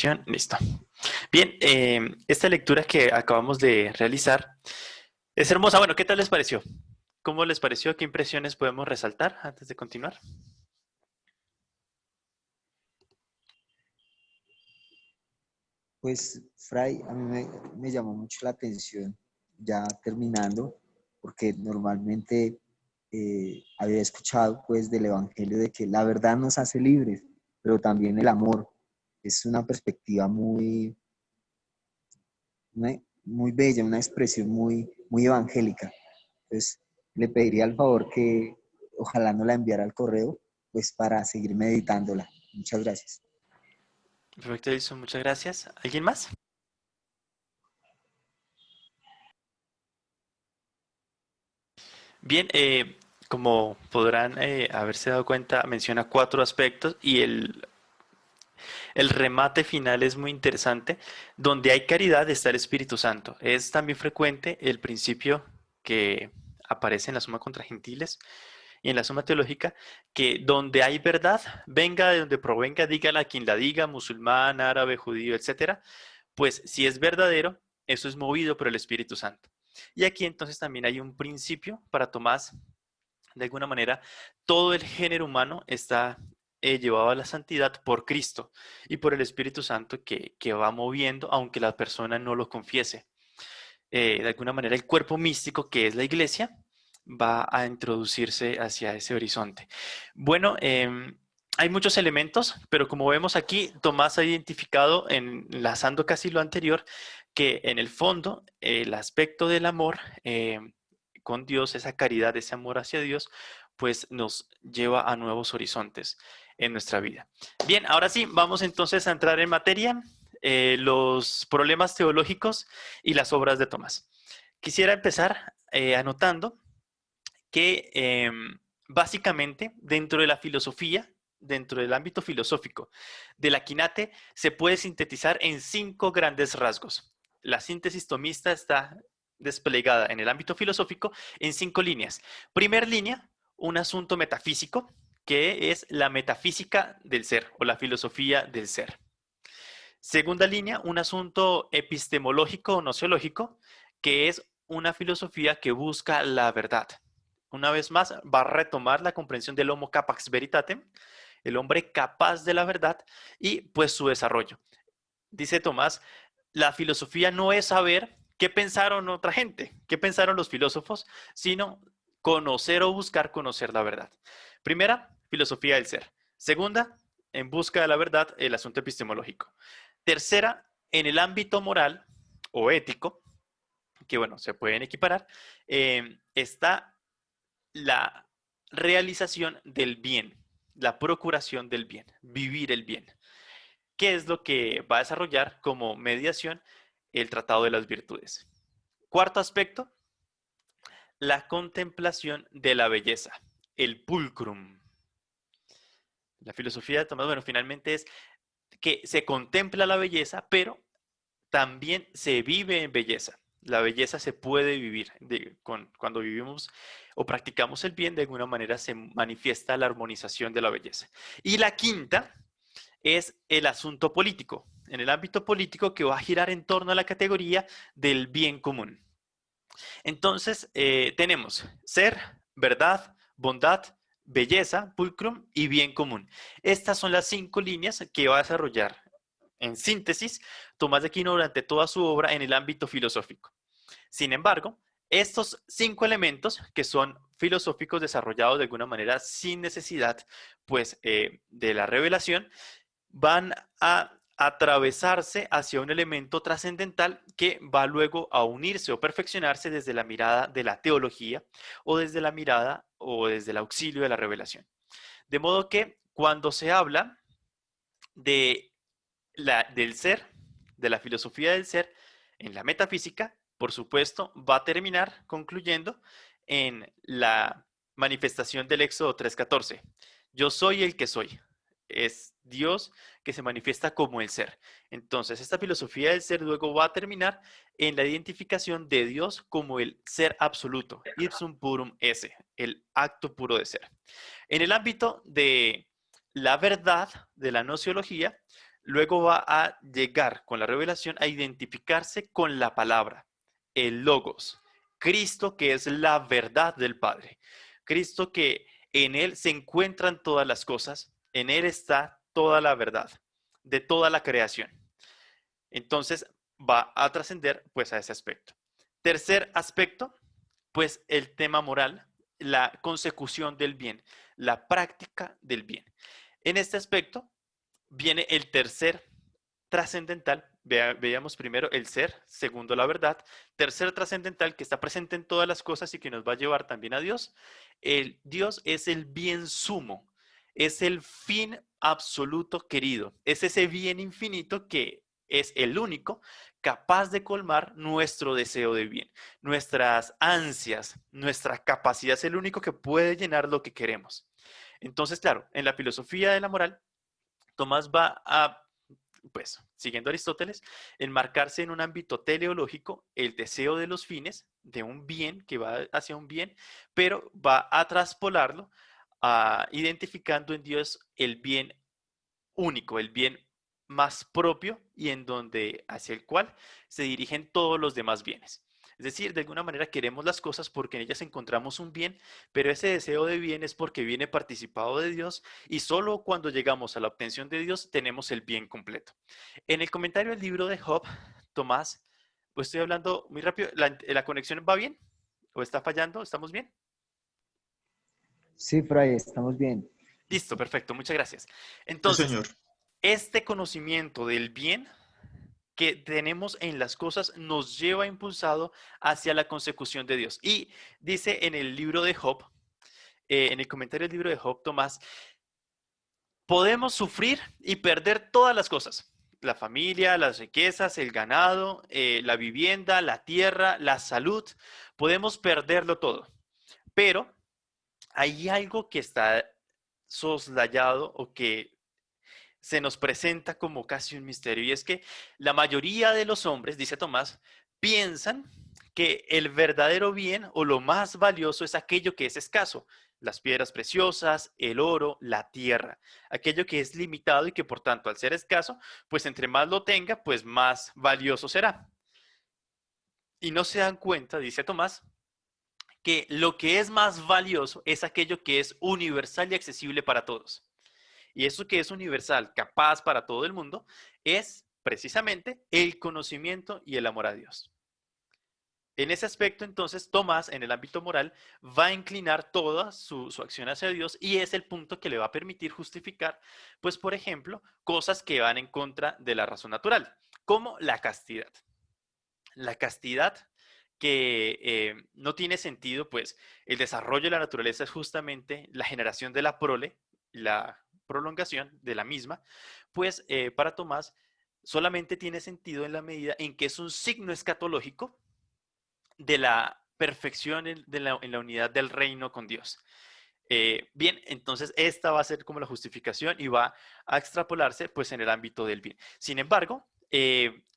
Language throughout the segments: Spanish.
Grabación, listo. Bien, esta lectura que acabamos de realizar es hermosa. Bueno, ¿qué tal les pareció? ¿Cómo les pareció? ¿Qué impresiones podemos resaltar antes de continuar? Pues, Fray, a mí me llamó mucho la atención, ya terminando, porque normalmente había escuchado pues del Evangelio de que la verdad nos hace libres, pero también el amor. Es una perspectiva muy bella, una expresión muy evangélica. Entonces, le pediría al favor que ojalá no la enviara al correo, pues para seguir meditándola. Muchas gracias. Perfecto, Edison, muchas gracias. ¿Alguien más? Bien, como podrán haberse dado cuenta, menciona 4 aspectos y el remate final es muy interesante. Donde hay caridad está el Espíritu Santo. Es también frecuente el principio que aparece en la Suma contra Gentiles y en la Suma Teológica, que donde hay verdad, venga de donde provenga, dígala a quien la diga, musulmán, árabe, judío, etcétera, pues si es verdadero, eso es movido por el Espíritu Santo. Y aquí entonces también hay un principio para Tomás. De alguna manera, todo el género humano está llevado a la santidad por Cristo y por el Espíritu Santo que va moviendo, aunque la persona no lo confiese. De alguna manera, el cuerpo místico, que es la iglesia, va a introducirse hacia ese horizonte. Bueno, hay muchos elementos, pero como vemos aquí, Tomás ha identificado, enlazando casi lo anterior, que en el fondo el aspecto del amor con Dios, esa caridad, ese amor hacia Dios, pues nos lleva a nuevos horizontes en nuestra vida. Bien, ahora sí, vamos entonces a entrar en materia, los problemas teológicos y las obras de Tomás. Quisiera empezar anotando que básicamente dentro de la filosofía, dentro del ámbito filosófico del Aquinate, se puede sintetizar en 5 grandes rasgos. La síntesis tomista está desplegada en el ámbito filosófico en 5 líneas. Primer línea, un asunto metafísico, que es la metafísica del ser o la filosofía del ser. Segunda línea, un asunto epistemológico o nociológico, que es una filosofía que busca la verdad. Una vez más, va a retomar la comprensión del homo capax veritatem, el hombre capaz de la verdad, y pues su desarrollo. Dice Tomás, la filosofía no es saber qué pensaron otra gente, qué pensaron los filósofos, sino conocer o buscar conocer la verdad. Primera, filosofía del ser. Segunda, en busca de la verdad, el asunto epistemológico. Tercera, en el ámbito moral o ético, que bueno, se pueden equiparar, está la realización del bien, la procuración del bien, vivir el bien. ¿Qué es lo que va a desarrollar como mediación el Tratado de las Virtudes? Cuarto aspecto, la contemplación de la belleza, el pulcrum. La filosofía de Tomás, bueno, finalmente es que se contempla la belleza, pero también se vive en belleza. La belleza se puede vivir. Cuando vivimos o practicamos el bien, de alguna manera se manifiesta la armonización de la belleza. Y la quinta es el asunto político. En el ámbito político que va a girar en torno a la categoría del bien común. Entonces, tenemos ser, verdad, bondad, belleza, pulcrum y bien común. Estas son las 5 líneas que va a desarrollar en síntesis Tomás de Aquino durante toda su obra en el ámbito filosófico. Sin embargo, estos 5 elementos que son filosóficos desarrollados de alguna manera sin necesidad pues, de la revelación, van a atravesarse hacia un elemento trascendental que va luego a unirse o perfeccionarse desde la mirada de la teología o desde la mirada o desde el auxilio de la revelación. De modo que cuando se habla de del ser, de la filosofía del ser, en la metafísica, por supuesto, va a terminar concluyendo en la manifestación del Éxodo 3:14. Yo soy el que soy. Es Dios que se manifiesta como el ser. Entonces, esta filosofía del ser luego va a terminar en la identificación de Dios como el ser absoluto, ipsum purum esse, el acto puro de ser. En el ámbito de la verdad, de la nociología, Luego va a llegar con la revelación a identificarse con la palabra, el logos, Cristo que es la verdad del Padre, Cristo que en Él se encuentran todas las cosas, en Él está toda la verdad de toda la creación. Entonces va a trascender pues a ese aspecto. Tercer aspecto, pues el tema moral, la consecución del bien, la práctica del bien. En este aspecto viene el tercer trascendental. Veamos primero el ser, segundo la verdad, tercer trascendental que está presente en todas las cosas y que nos va a llevar también a Dios. El Dios es el bien sumo, es el fin absoluto querido, es ese bien infinito que es el único capaz de colmar nuestro deseo de bien, nuestras ansias, nuestra capacidad es el único que puede llenar lo que queremos. Entonces, claro, en la filosofía de la moral, Tomás va a, pues, siguiendo Aristóteles, enmarcarse en un ámbito teleológico, el deseo de los fines, de un bien que va hacia un bien, pero va a traspolarlo, identificando en Dios el bien único, el bien más propio y en donde hacia el cual se dirigen todos los demás bienes. Es decir, de alguna manera queremos las cosas porque en ellas encontramos un bien, pero ese deseo de bien es porque viene participado de Dios y solo cuando llegamos a la obtención de Dios tenemos el bien completo. En el comentario del libro de Job, Tomás, pues estoy hablando muy rápido, ¿la conexión va bien? ¿O está fallando? ¿Estamos bien? Sí, por ahí estamos bien. Listo, perfecto, muchas gracias. Sí, Entonces, señor. este conocimiento del bien que tenemos en las cosas nos lleva impulsado hacia la consecución de Dios. Y dice en el libro de Job, en el comentario del libro de Job, Tomás, podemos sufrir y perder todas las cosas. La familia, las riquezas, el ganado, la vivienda, la tierra, la salud. Podemos perderlo todo. Pero hay algo que está soslayado o que se nos presenta como casi un misterio. Y es que la mayoría de los hombres, dice Tomás, piensan que el verdadero bien o lo más valioso es aquello que es escaso, las piedras preciosas, el oro, la tierra, aquello que es limitado y que por tanto al ser escaso, pues entre más lo tenga, pues más valioso será. Y no se dan cuenta, dice Tomás, que lo que es más valioso es aquello que es universal y accesible para todos. Y eso que es universal, capaz para todo el mundo, es precisamente el conocimiento y el amor a Dios. En ese aspecto, entonces, Tomás, en el ámbito moral, va a inclinar toda su acción hacia Dios y es el punto que le va a permitir justificar, pues, por ejemplo, cosas que van en contra de la razón natural, como la castidad. La castidad que no tiene sentido, pues el desarrollo de la naturaleza es justamente la generación de la prole, la prolongación de la misma, pues para Tomás solamente tiene sentido en la medida en que es un signo escatológico de la perfección en la unidad del reino con Dios. Bien, entonces esta va a ser como la justificación y va a extrapolarse pues en el ámbito del bien. Sin embargo,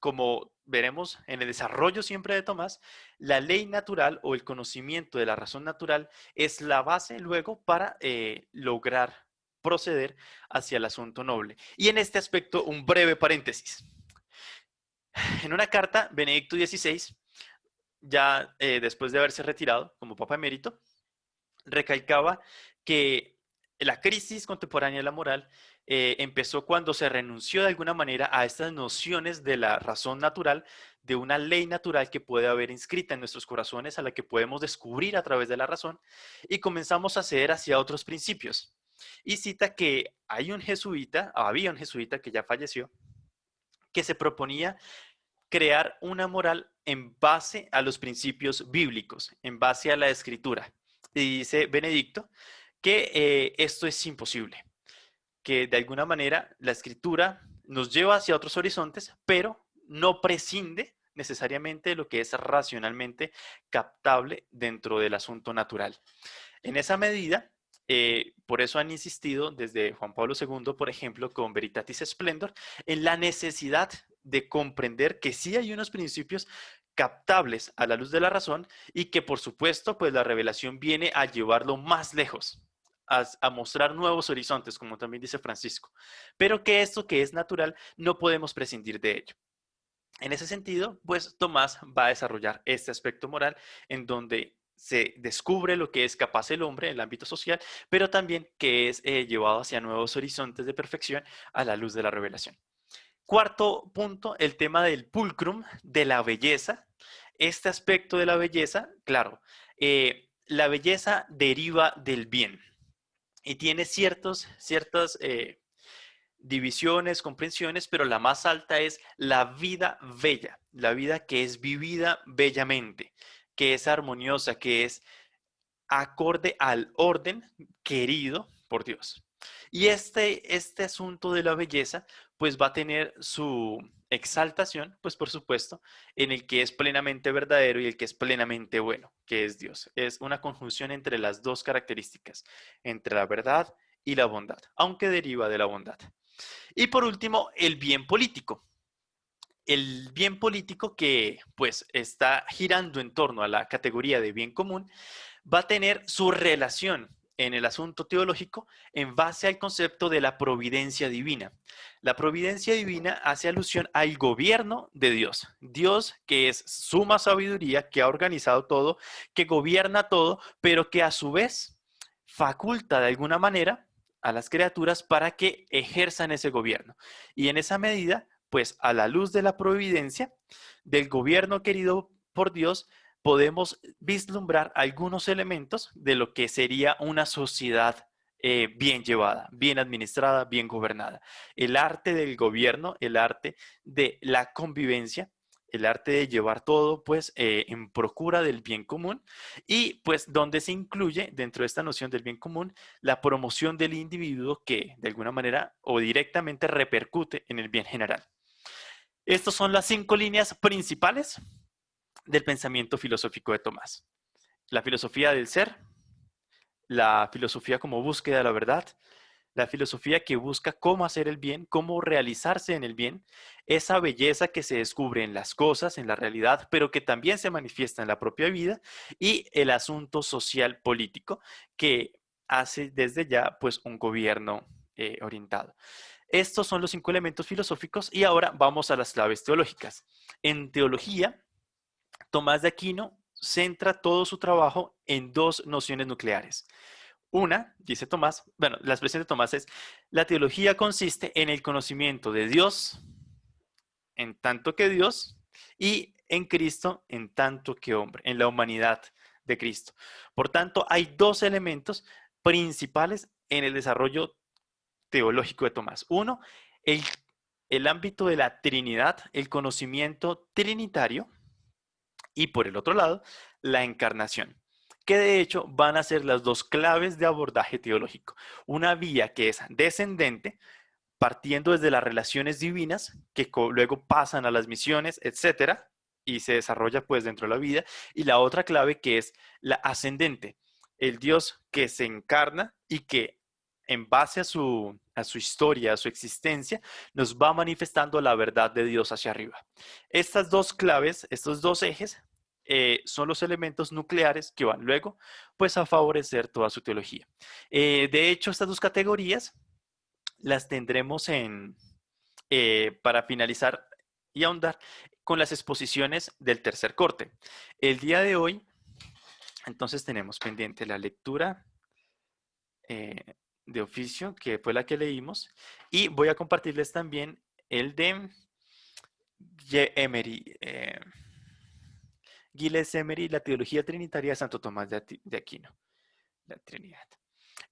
como veremos en el desarrollo siempre de Tomás, la ley natural o el conocimiento de la razón natural es la base luego para lograr proceder hacia el asunto noble. Y en este aspecto, un breve paréntesis. En una carta, Benedicto XVI, ya después de haberse retirado como Papa Emérito, recalcaba que la crisis contemporánea de la moral empezó cuando se renunció de alguna manera a estas nociones de la razón natural, de una ley natural que puede haber inscrita en nuestros corazones, a la que podemos descubrir a través de la razón, y comenzamos a ceder hacia otros principios. Y cita que había un jesuita que ya falleció, que se proponía crear una moral en base a los principios bíblicos, en base a la escritura. Y dice Benedicto que esto es imposible, que de alguna manera la escritura nos lleva hacia otros horizontes, pero no prescinde necesariamente de lo que es racionalmente captable dentro del asunto natural. En esa medida, por eso han insistido desde Juan Pablo II, por ejemplo, con Veritatis Splendor, en la necesidad de comprender que sí hay unos principios captables a la luz de la razón y que por supuesto pues la revelación viene a llevarlo más lejos, a mostrar nuevos horizontes, como también dice Francisco, pero que esto que es natural no podemos prescindir de ello. En ese sentido, pues Tomás va a desarrollar este aspecto moral en donde se descubre lo que es capaz el hombre en el ámbito social, pero también que es llevado hacia nuevos horizontes de perfección a la luz de la revelación. Cuarto punto, el tema del pulcrum, de la belleza. Este aspecto de la belleza, claro, la belleza deriva del bien y tiene ciertas divisiones, comprensiones, pero la más alta es la vida bella, la vida que es vivida bellamente, que es armoniosa, que es acorde al orden querido por Dios. Y este asunto de la belleza, pues va a tener su exaltación, pues por supuesto, en el que es plenamente verdadero y el que es plenamente bueno, que es Dios. Es una conjunción entre las dos características, entre la verdad y la bondad, aunque deriva de la bondad. Y por último, el bien político. El bien político que pues está girando en torno a la categoría de bien común va a tener su relación en el asunto teológico en base al concepto de la providencia divina. La providencia divina hace alusión al gobierno de Dios. Dios que es suma sabiduría, que ha organizado todo, que gobierna todo, pero que a su vez faculta de alguna manera a las criaturas para que ejerzan ese gobierno. Y en esa medida, pues a la luz de la providencia, del gobierno querido por Dios, podemos vislumbrar algunos elementos de lo que sería una sociedad bien llevada, bien administrada, bien gobernada. El arte del gobierno, el arte de la convivencia, el arte de llevar todo pues en procura del bien común y pues donde se incluye dentro de esta noción del bien común la promoción del individuo que de alguna manera o directamente repercute en el bien general. Estas son las 5 líneas principales del pensamiento filosófico de Tomás. La filosofía del ser, la filosofía como búsqueda de la verdad, la filosofía que busca cómo hacer el bien, cómo realizarse en el bien, esa belleza que se descubre en las cosas, en la realidad, pero que también se manifiesta en la propia vida, y el asunto social político que hace desde ya pues un gobierno orientado. Estos son los 5 elementos filosóficos y ahora vamos a las claves teológicas. En teología, Tomás de Aquino centra todo su trabajo en dos nociones nucleares. Una, dice Tomás, bueno, la expresión de Tomás es, la teología consiste en el conocimiento de Dios en tanto que Dios y en Cristo en tanto que hombre, en la humanidad de Cristo. Por tanto, hay dos elementos principales en el desarrollo teológico de Tomás. Uno, el, el ámbito de la Trinidad, el conocimiento trinitario, y por el otro lado, la encarnación, que de hecho van a ser las dos claves de abordaje teológico. Una vía que es descendente, partiendo desde las relaciones divinas, que luego pasan a las misiones, etcétera, y se desarrolla pues dentro de la vida, y la otra clave que es la ascendente, el Dios que se encarna y que en base a su historia, a su existencia, nos va manifestando la verdad de Dios hacia arriba. Estas dos claves, estos dos ejes, son los elementos nucleares que van luego pues a favorecer toda su teología. De hecho, estas dos categorías las tendremos para finalizar y ahondar con las exposiciones del tercer corte. El día de hoy, entonces tenemos pendiente la lectura de oficio, que fue la que leímos, y voy a compartirles también el de Emery, Gilles Emery, la teología trinitaria de Santo Tomás de Aquino, la Trinidad,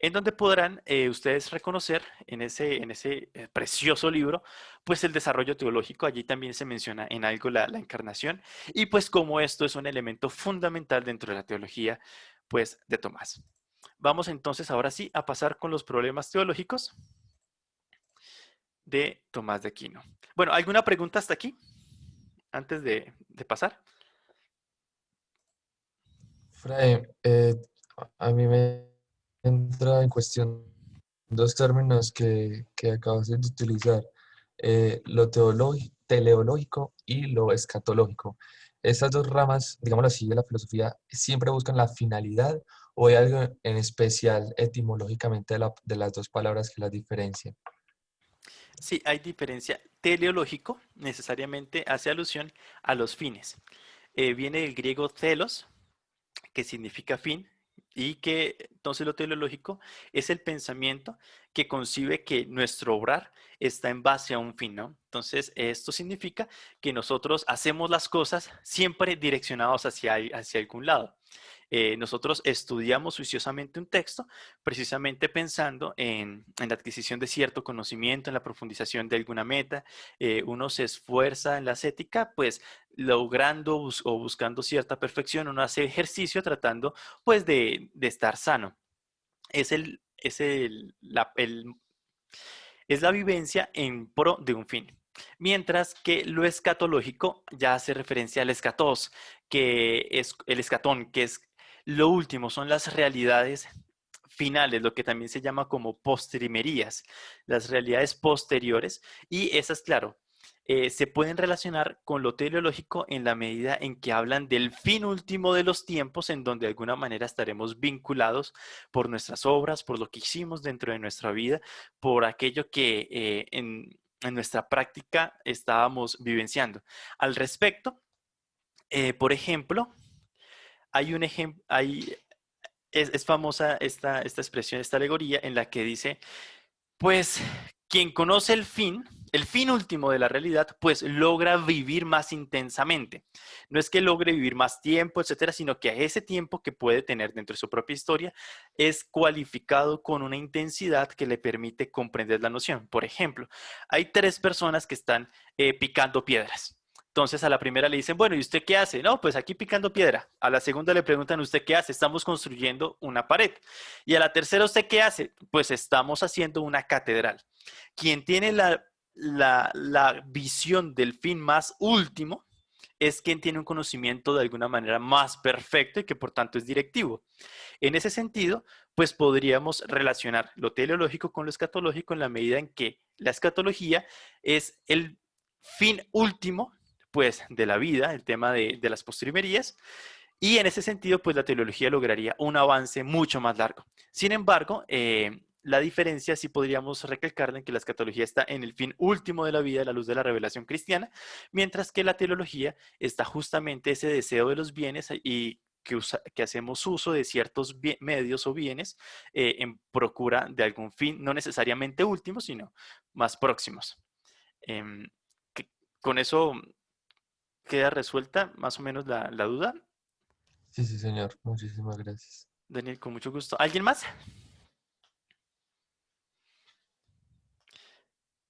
en donde podrán ustedes reconocer en ese precioso libro, pues el desarrollo teológico. Allí también se menciona en algo la encarnación, y pues como esto es un elemento fundamental dentro de la teología, pues de Tomás. Vamos entonces ahora sí a pasar con los problemas teológicos de Tomás de Aquino. Bueno, ¿alguna pregunta hasta aquí? Antes de pasar. Fray, a mí me entra en cuestión dos términos que acabas de utilizar, lo teleológico y lo escatológico. estas dos ramas, digámoslo así, de la filosofía, siempre buscan la finalidad o hay algo en especial etimológicamente de las dos palabras que las diferencian? Sí, hay diferencia. Teleológico necesariamente hace alusión a los fines. Viene del griego telos, que significa fin, y que entonces lo teleológico es el pensamiento que concibe que nuestro obrar está en base a un fin, ¿no? Entonces, esto significa que nosotros hacemos las cosas siempre direccionados hacia algún lado. Nosotros estudiamos juiciosamente un texto precisamente pensando en la adquisición de cierto conocimiento, en la profundización de alguna meta. Uno se esfuerza en la ascética, pues logrando o buscando cierta perfección, uno hace ejercicio tratando pues de estar sano. Es la vivencia en pro de un fin. Mientras que lo escatológico ya hace referencia al escatos, que es el escatón, que es lo último, son las realidades finales, lo que también se llama como postrimerías, las realidades posteriores, y esas, claro, se pueden relacionar con lo teleológico en la medida en que hablan del fin último de los tiempos, en donde de alguna manera estaremos vinculados por nuestras obras, por lo que hicimos dentro de nuestra vida, por aquello que en nuestra práctica estábamos vivenciando. Al respecto, por ejemplo, hay un ejemplo, es famosa esta expresión, esta alegoría en la que dice, pues quien conoce el fin último de la realidad, pues logra vivir más intensamente. No es que logre vivir más tiempo, etcétera, sino que a ese tiempo que puede tener dentro de su propia historia es cualificado con una intensidad que le permite comprender la noción. Por ejemplo, hay tres personas que están picando piedras. Entonces a la primera le dicen, bueno, ¿y usted qué hace? No, pues aquí picando piedra. A la segunda le preguntan, ¿usted qué hace? Estamos construyendo una pared. Y a la tercera, ¿usted qué hace? Pues estamos haciendo una catedral. Quien tiene la visión del fin más último es quien tiene un conocimiento de alguna manera más perfecto y que por tanto es directivo. En ese sentido, pues podríamos relacionar lo teleológico con lo escatológico en la medida en que la escatología es el fin último, pues, de la vida, el tema de las postrimerías, y en ese sentido, pues la teología lograría un avance mucho más largo. Sin embargo, la diferencia sí podríamos recalcar en que la escatología está en el fin último de la vida, a la luz de la revelación cristiana, mientras que la teología está justamente ese deseo de los bienes y que hacemos uso de ciertos medios o bienes en procura de algún fin, no necesariamente último, sino más próximos. Em, que- con eso queda resuelta más o menos la duda. Sí, sí, señor. Muchísimas gracias. Daniel, con mucho gusto. ¿Alguien más?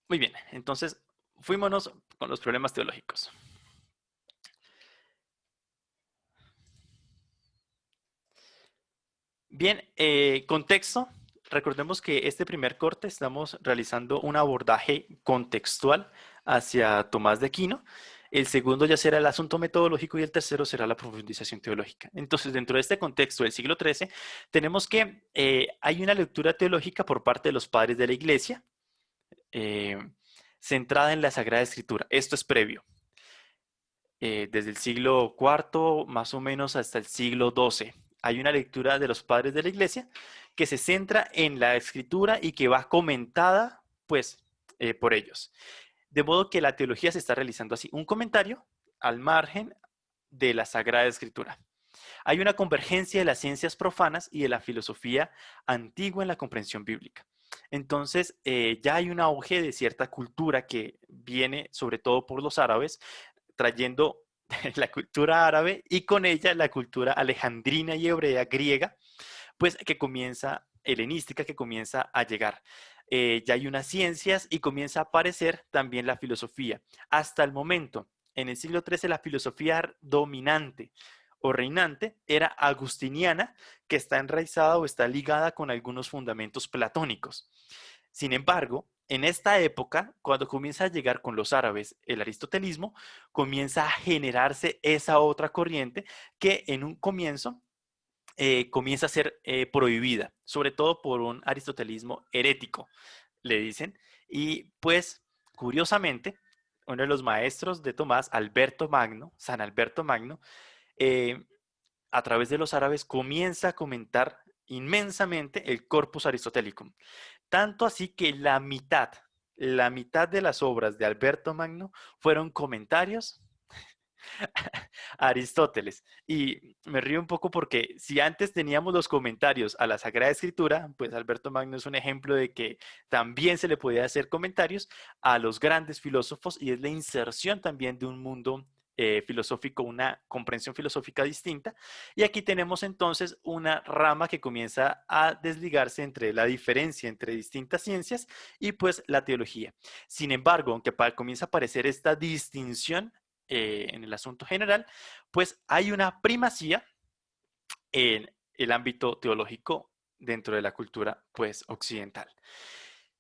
Muy bien, entonces fuímonos con los problemas teológicos. Bien, contexto. Recordemos que este primer corte estamos realizando un abordaje contextual hacia Tomás de Aquino. El segundo ya será el asunto metodológico y el tercero será la profundización teológica. Entonces, dentro de este contexto del siglo XIII, tenemos que hay una lectura teológica por parte de los padres de la Iglesia eh, centrada en la Sagrada Escritura. Esto es previo. Desde el siglo IV más o menos hasta el siglo XII. Hay una lectura de los padres de la iglesia que se centra en la escritura y que va comentada, pues, por ellos. De modo que la teología se está realizando así, un comentario al margen de la Sagrada Escritura. Hay una convergencia de las ciencias profanas y de la filosofía antigua en la comprensión bíblica. Entonces, ya hay un auge de cierta cultura que viene sobre todo por los árabes, trayendo la cultura árabe y con ella la cultura alejandrina y hebrea griega, pues que comienza, helenística, que comienza a llegar. Ya hay unas ciencias y comienza a aparecer también la filosofía. Hasta el momento, en el siglo XIII, la filosofía dominante o reinante era agustiniana, que está enraizada o está ligada con algunos fundamentos platónicos. Sin embargo, en esta época, cuando comienza a llegar con los árabes el aristotelismo, comienza a generarse esa otra corriente que en un comienzo comienza a ser prohibida, sobre todo por un aristotelismo herético, le dicen. Y pues, curiosamente, uno de los maestros de Tomás, Alberto Magno, San Alberto Magno, eh, a través de los árabes comienza a comentar inmensamente el Corpus Aristotelicum. Tanto así que la mitad de las obras de Alberto Magno fueron comentarios a Aristóteles. Y me río un poco porque si antes teníamos los comentarios a la Sagrada Escritura, pues Alberto Magno es un ejemplo de que también se le podía hacer comentarios a los grandes filósofos y es la inserción también de un mundo filosófico, una comprensión filosófica distinta. Y aquí tenemos entonces una rama que comienza a desligarse entre la diferencia entre distintas ciencias y pues la teología. Sin embargo, aunque comienza a aparecer esta distinción en el asunto general, pues hay una primacía en el ámbito teológico dentro de la cultura pues occidental.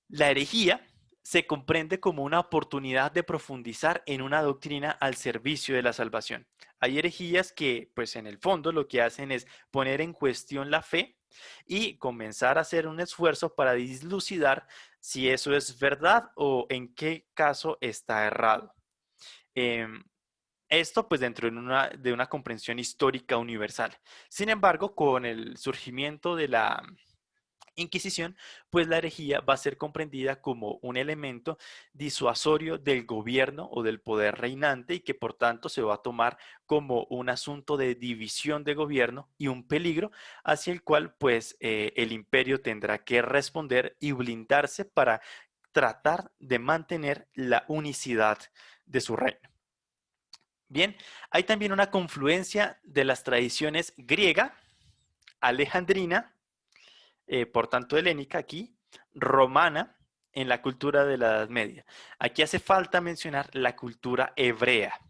La herejía se comprende como una oportunidad de profundizar en una doctrina al servicio de la salvación. Hay herejías que, pues en el fondo, lo que hacen es poner en cuestión la fe y comenzar a hacer un esfuerzo para dislucidar si eso es verdad o en qué caso está errado. Esto pues dentro de una comprensión histórica universal. Sin embargo, con el surgimiento de la Inquisición, pues la herejía va a ser comprendida como un elemento disuasorio del gobierno o del poder reinante y que por tanto se va a tomar como un asunto de división de gobierno y un peligro hacia el cual pues el imperio tendrá que responder y blindarse para tratar de mantener la unicidad de su reino. Bien, hay también una confluencia de las tradiciones griega, alejandrina, por tanto helénica aquí, romana, en la cultura de la Edad Media. Aquí hace falta mencionar la cultura hebrea,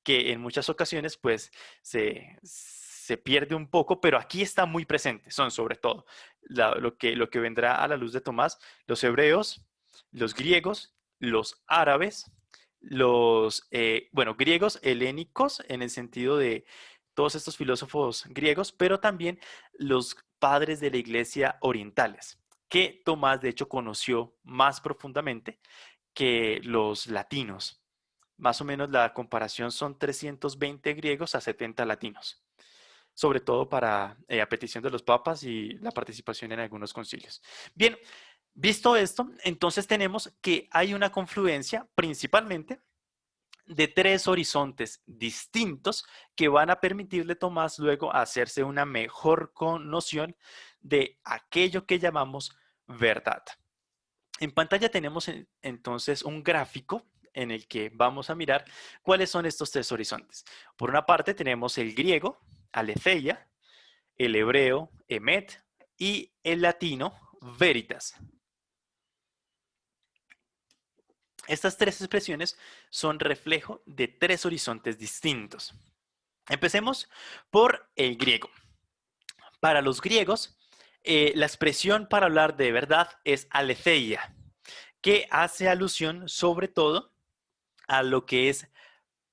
que en muchas ocasiones pues se pierde un poco, pero aquí está muy presente, son sobre todo lo que vendrá a la luz de Tomás, los hebreos, los griegos, los árabes, bueno, griegos helénicos en el sentido de todos estos filósofos griegos, pero también los padres de la iglesia orientales, que Tomás de hecho conoció más profundamente que los latinos. Más o menos la comparación son 320 griegos a 70 latinos, sobre todo para a petición de los papas y la participación en algunos concilios. Bien, visto esto, entonces tenemos que hay una confluencia principalmente de tres horizontes distintos que van a permitirle a Tomás luego hacerse una mejor noción de aquello que llamamos verdad. En pantalla tenemos entonces un gráfico en el que vamos a mirar cuáles son estos tres horizontes. Por una parte tenemos el griego, aletheia, el hebreo, emet, y el latino, veritas. Estas tres expresiones son reflejo de tres horizontes distintos. Empecemos por el griego. Para los griegos, la expresión para hablar de verdad es aletheia, que hace alusión sobre todo a lo que es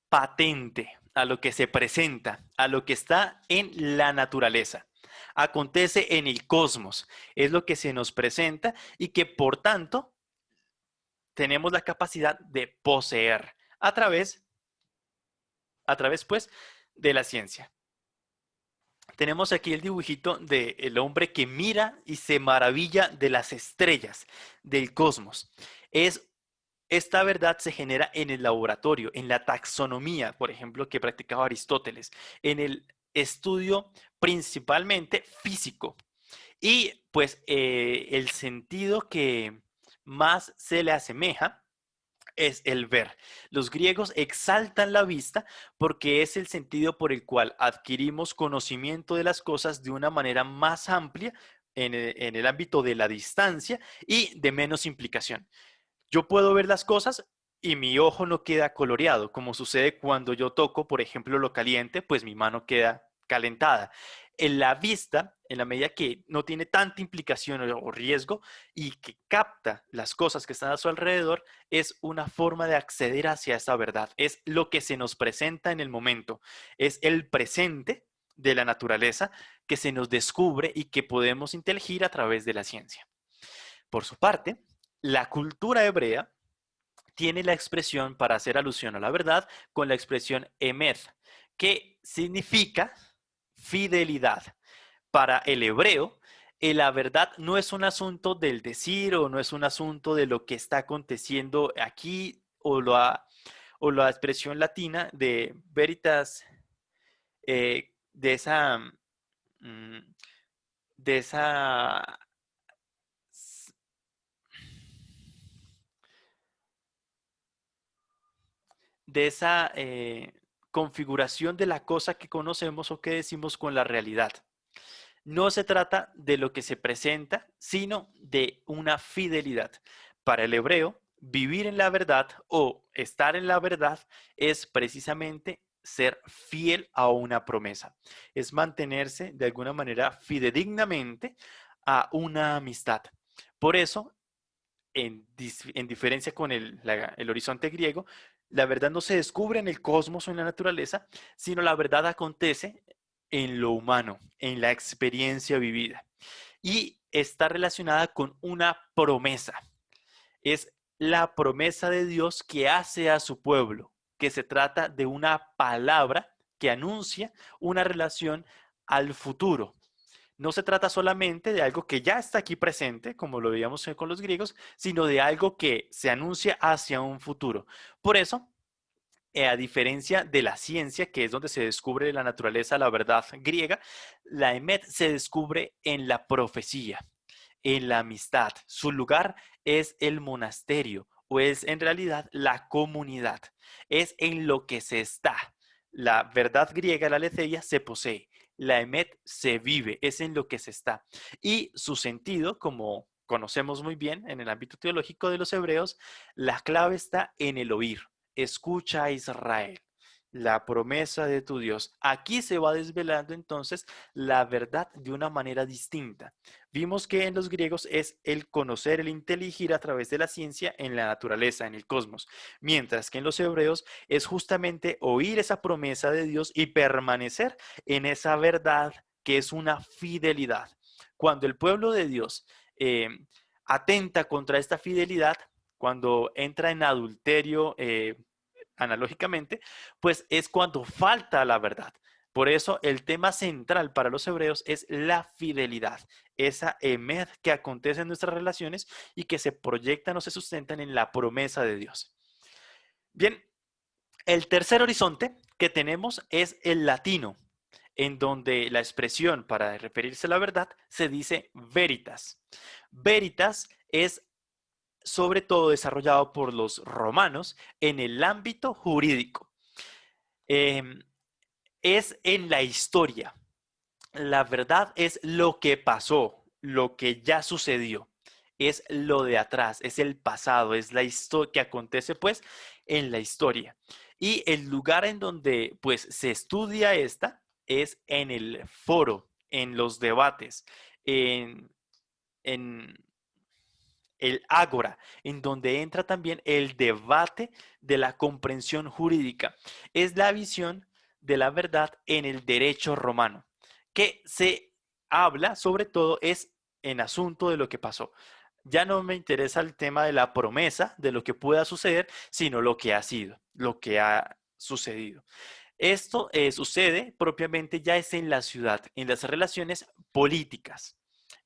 patente, a lo que se presenta, a lo que está en la naturaleza. Acontece en el cosmos, es lo que se nos presenta y que por tanto tenemos la capacidad de poseer a través pues de la ciencia. Tenemos aquí el dibujito del hombre que mira y se maravilla de las estrellas, del cosmos. Esta verdad se genera en el laboratorio, en la taxonomía, por ejemplo, que practicaba Aristóteles, en el estudio principalmente físico. Y pues el sentido que más se le asemeja es el ver. Los griegos exaltan la vista porque es el sentido por el cual adquirimos conocimiento de las cosas de una manera más amplia en el ámbito de la distancia y de menos implicación. Yo puedo ver las cosas y mi ojo no queda coloreado, como sucede cuando yo toco, por ejemplo, lo caliente, pues mi mano queda calentada. En la vista, en la medida que no tiene tanta implicación o riesgo y que capta las cosas que están a su alrededor, es una forma de acceder hacia esa verdad. Es lo que se nos presenta en el momento. Es el presente de la naturaleza que se nos descubre y que podemos inteligir a través de la ciencia. Por su parte, la cultura hebrea tiene la expresión para hacer alusión a la verdad con la expresión emed, que significa fidelidad. Para el hebreo, la verdad no es un asunto del decir o no es un asunto de lo que está aconteciendo aquí o la expresión latina de veritas, de esa, mm, de esa, de esa configuración de la cosa que conocemos o que decimos con la realidad. No se trata de lo que se presenta, sino de una fidelidad. Para el hebreo, vivir en la verdad o estar en la verdad es precisamente ser fiel a una promesa. Es mantenerse de alguna manera fidedignamente a una amistad. Por eso, en diferencia con el horizonte griego, la verdad no se descubre en el cosmos o en la naturaleza, sino la verdad acontece en lo humano, en la experiencia vivida. Y está relacionada con una promesa. Es la promesa de Dios que hace a su pueblo, que se trata de una palabra que anuncia una relación al futuro. No se trata solamente de algo que ya está aquí presente, como lo veíamos con los griegos, sino de algo que se anuncia hacia un futuro. Por eso, a diferencia de la ciencia, que es donde se descubre la naturaleza, la verdad griega, la emet se descubre en la profecía, en la amistad. Su lugar es el monasterio o es en realidad la comunidad. Es en lo que se está. La verdad griega, la aletheia, se posee. La emet se vive, es en lo que se está. Y su sentido, como conocemos muy bien en el ámbito teológico de los hebreos, la clave está en el oír. Escucha a Israel, la promesa de tu Dios. Aquí se va desvelando entonces la verdad de una manera distinta. Vimos que en los griegos es el conocer, el inteligir a través de la ciencia en la naturaleza, en el cosmos, mientras que en los hebreos es justamente oír esa promesa de Dios y permanecer en esa verdad que es una fidelidad. Cuando el pueblo de Dios atenta contra esta fidelidad, cuando entra en adulterio, analógicamente, pues es cuando falta la verdad. Por eso el tema central para los hebreos es la fidelidad, esa emed que acontece en nuestras relaciones y que se proyectan o se sustentan en la promesa de Dios. Bien, el tercer horizonte que tenemos es el latino, en donde la expresión para referirse a la verdad se dice veritas. Veritas es sobre todo desarrollado por los romanos en el ámbito jurídico. Eh, es en la historia. La verdad es lo que pasó, lo que ya sucedió. Es lo de atrás, es el pasado, es la historia que acontece pues en la historia. Y el lugar en donde pues se estudia esta es en el foro, en los debates, en, en el ágora, en donde entra también el debate de la comprensión jurídica. Es la visión de la verdad en el derecho romano, que se habla sobre todo es en asunto de lo que pasó. Ya no me interesa el tema de la promesa de lo que pueda suceder, sino lo que ha sido, lo que ha sucedido. Esto sucede propiamente ya es en la ciudad, en las relaciones políticas.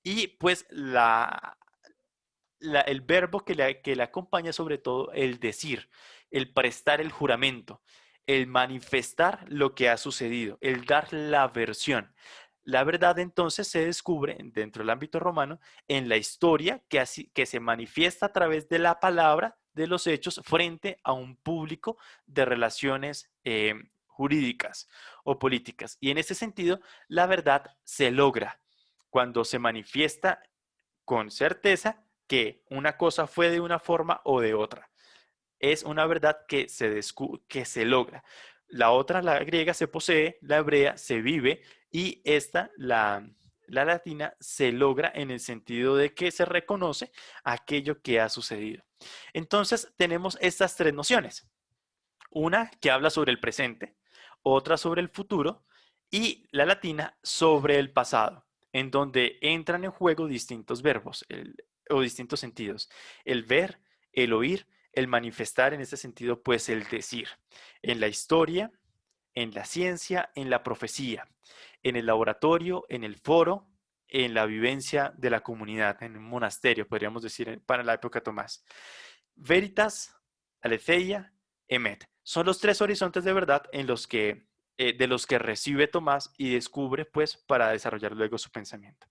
Y pues el verbo que le acompaña sobre todo el decir, el prestar el juramento, el manifestar lo que ha sucedido, el dar la versión. La verdad entonces se descubre dentro del ámbito romano en la historia que se manifiesta a través de la palabra, de los hechos, frente a un público de relaciones jurídicas o políticas. Y en ese sentido, la verdad se logra cuando se manifiesta con certeza que una cosa fue de una forma o de otra. Es una verdad que se logra. La otra, la griega, se posee, la hebrea se vive y esta, la latina, se logra en el sentido de que se reconoce aquello que ha sucedido. Entonces tenemos estas tres nociones. Una que habla sobre el presente, otra sobre el futuro y la latina sobre el pasado, en donde entran en juego distintos verbos o distintos sentidos, el ver, el oír, el manifestar en ese sentido, pues el decir, en la historia, en la ciencia, en la profecía, en el laboratorio, en el foro, en la vivencia de la comunidad, en un monasterio, podríamos decir, para la época de Tomás. Veritas, aletheia, emet. Son los tres horizontes de verdad de los que recibe Tomás y descubre, pues, para desarrollar luego su pensamiento.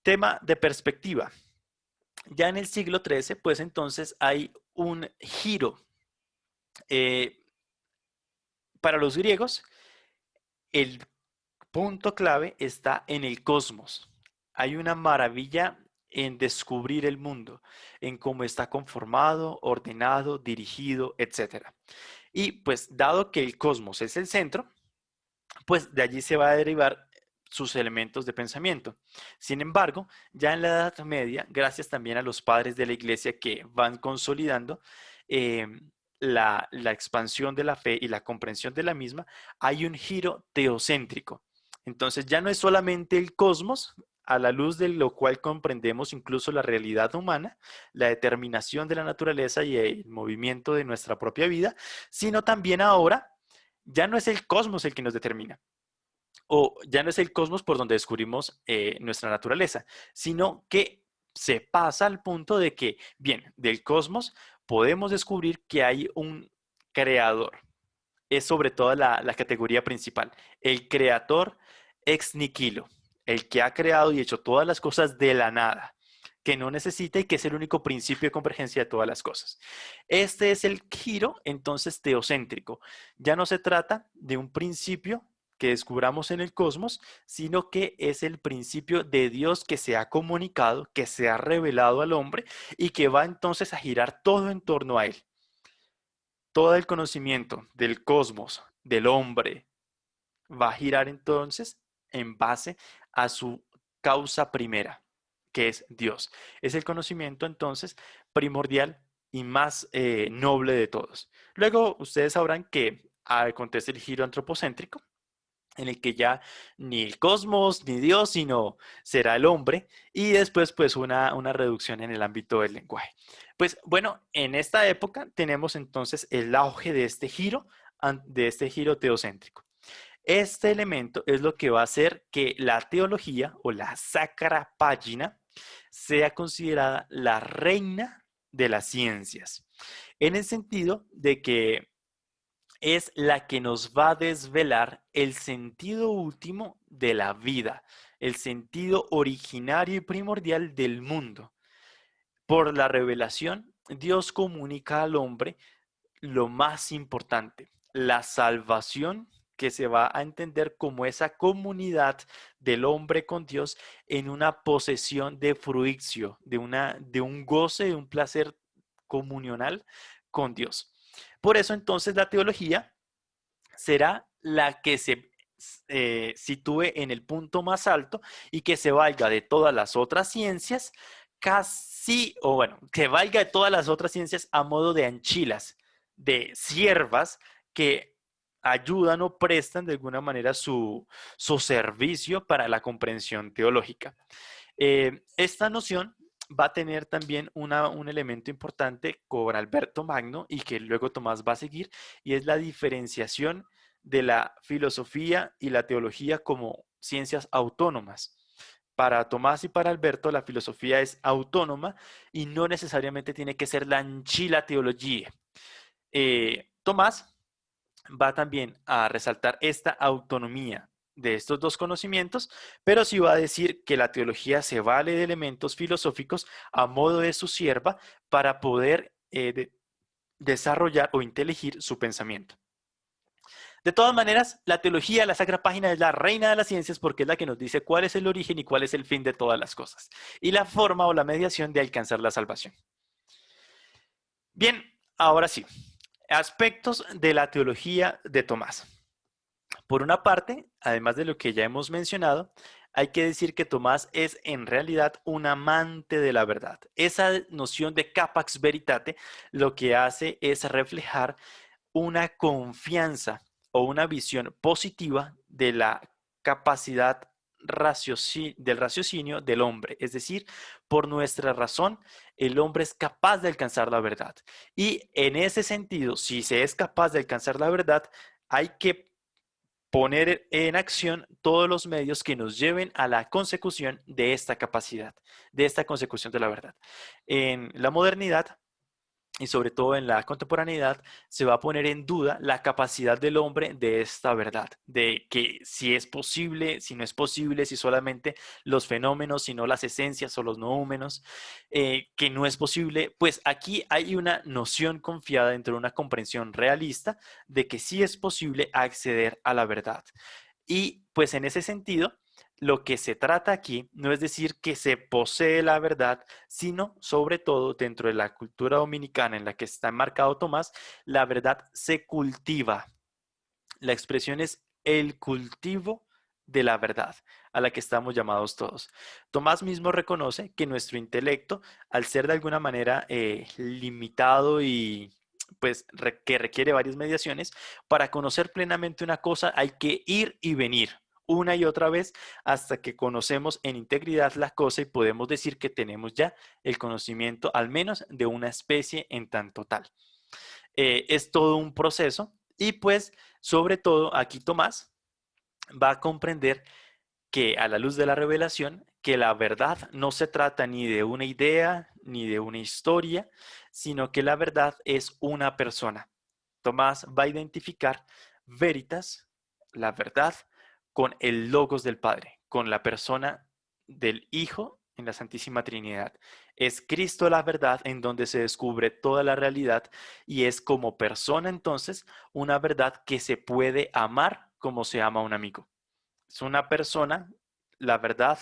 Tema de perspectiva. Ya en el siglo XIII, pues entonces hay un giro. Para los griegos, el punto clave está en el cosmos. Hay una maravilla en descubrir el mundo, en cómo está conformado, ordenado, dirigido, etcétera. Y pues dado que el cosmos es el centro, pues de allí se va a derivar sus elementos de pensamiento. Sin embargo, ya en la Edad Media, gracias también a los padres de la iglesia que van consolidando eh, la expansión de la fe y la comprensión de la misma, hay un giro teocéntrico. Entonces ya no es solamente el cosmos, a la luz de lo cual comprendemos incluso la realidad humana, la determinación de la naturaleza y el movimiento de nuestra propia vida, sino también ahora ya no es el cosmos el que nos determina, o ya no es el cosmos por donde descubrimos nuestra naturaleza, sino que se pasa al punto de que, bien, del cosmos podemos descubrir que hay un creador. Es sobre todo la categoría principal, el creador ex nihilo, el que ha creado y hecho todas las cosas de la nada, que no necesita y que es el único principio de convergencia de todas las cosas. Este es el giro entonces teocéntrico. Ya no se trata de un principio que descubramos en el cosmos, sino que es el principio de Dios que se ha comunicado, que se ha revelado al hombre y que va entonces a girar todo en torno a él. Todo el conocimiento del cosmos, del hombre, va a girar entonces en base a su causa primera, que es Dios. Es el conocimiento entonces primordial y más noble de todos. Luego ustedes sabrán que acontece el giro antropocéntrico, en el que ya ni el cosmos ni Dios, sino será el hombre, y después pues una reducción en el ámbito del lenguaje. Pues bueno, en esta época tenemos entonces el auge de este giro teocéntrico. Este elemento es lo que va a hacer que la teología o la sacra pagina sea considerada la reina de las ciencias, en el sentido de que es la que nos va a desvelar el sentido último de la vida, el sentido originario y primordial del mundo. Por la revelación, Dios comunica al hombre lo más importante, la salvación que se va a entender como esa comunidad del hombre con Dios en una posesión de fruicio, de un goce, de un placer comunional con Dios. Por eso entonces la teología será la que se sitúe en el punto más alto y que se valga de todas las otras ciencias, casi, o bueno, que valga de todas las otras ciencias a modo de anchilas, de siervas que ayudan o prestan de alguna manera su servicio para la comprensión teológica. Esta noción va a tener también un elemento importante con Alberto Magno y que luego Tomás va a seguir, y es la diferenciación de la filosofía y la teología como ciencias autónomas. Para Tomás y para Alberto, la filosofía es autónoma y no necesariamente tiene que ser la anchila teología. Tomás va también a resaltar esta autonomía de estos dos conocimientos, pero sí va a decir que la teología se vale de elementos filosóficos a modo de su sierva para poder desarrollar o inteligir su pensamiento. De todas maneras, la teología, la Sacra Página, es la reina de las ciencias porque es la que nos dice cuál es el origen y cuál es el fin de todas las cosas y la forma o la mediación de alcanzar la salvación. Bien, ahora sí, aspectos de la teología de Tomás. Por una parte, además de lo que ya hemos mencionado, hay que decir que Tomás es en realidad un amante de la verdad. Esa noción de capax veritate lo que hace es reflejar una confianza o una visión positiva de la capacidad del raciocinio del hombre. Es decir, por nuestra razón, el hombre es capaz de alcanzar la verdad. Y en ese sentido, si se es capaz de alcanzar la verdad, hay que poner en acción todos los medios que nos lleven a la consecución de esta capacidad, de esta consecución de la verdad. En la modernidad y sobre todo en la contemporaneidad, se va a poner en duda la capacidad del hombre de esta verdad, de que si es posible, si no es posible, si solamente los fenómenos, si no las esencias o los noúmenos, que no es posible, pues aquí hay una noción confiada dentro de una comprensión realista de que sí es posible acceder a la verdad. Y pues en ese sentido, lo que se trata aquí no es decir que se posee la verdad, sino sobre todo dentro de la cultura dominicana en la que está enmarcado Tomás, la verdad se cultiva. La expresión es el cultivo de la verdad a la que estamos llamados todos. Tomás mismo reconoce que nuestro intelecto, al ser de alguna manera limitado y pues que requiere varias mediaciones, para conocer plenamente una cosa hay que ir y venir una y otra vez hasta que conocemos en integridad la cosa y podemos decir que tenemos ya el conocimiento al menos de una especie en tanto tal. Es todo un proceso y pues sobre todo aquí Tomás va a comprender que a la luz de la revelación, que la verdad no se trata ni de una idea ni de una historia, sino que la verdad es una persona. Tomás va a identificar veritas, la verdad, con el logos del Padre, con la persona del Hijo en la Santísima Trinidad. Es Cristo la verdad en donde se descubre toda la realidad y es como persona entonces una verdad que se puede amar como se ama a un amigo. Es una persona, la verdad,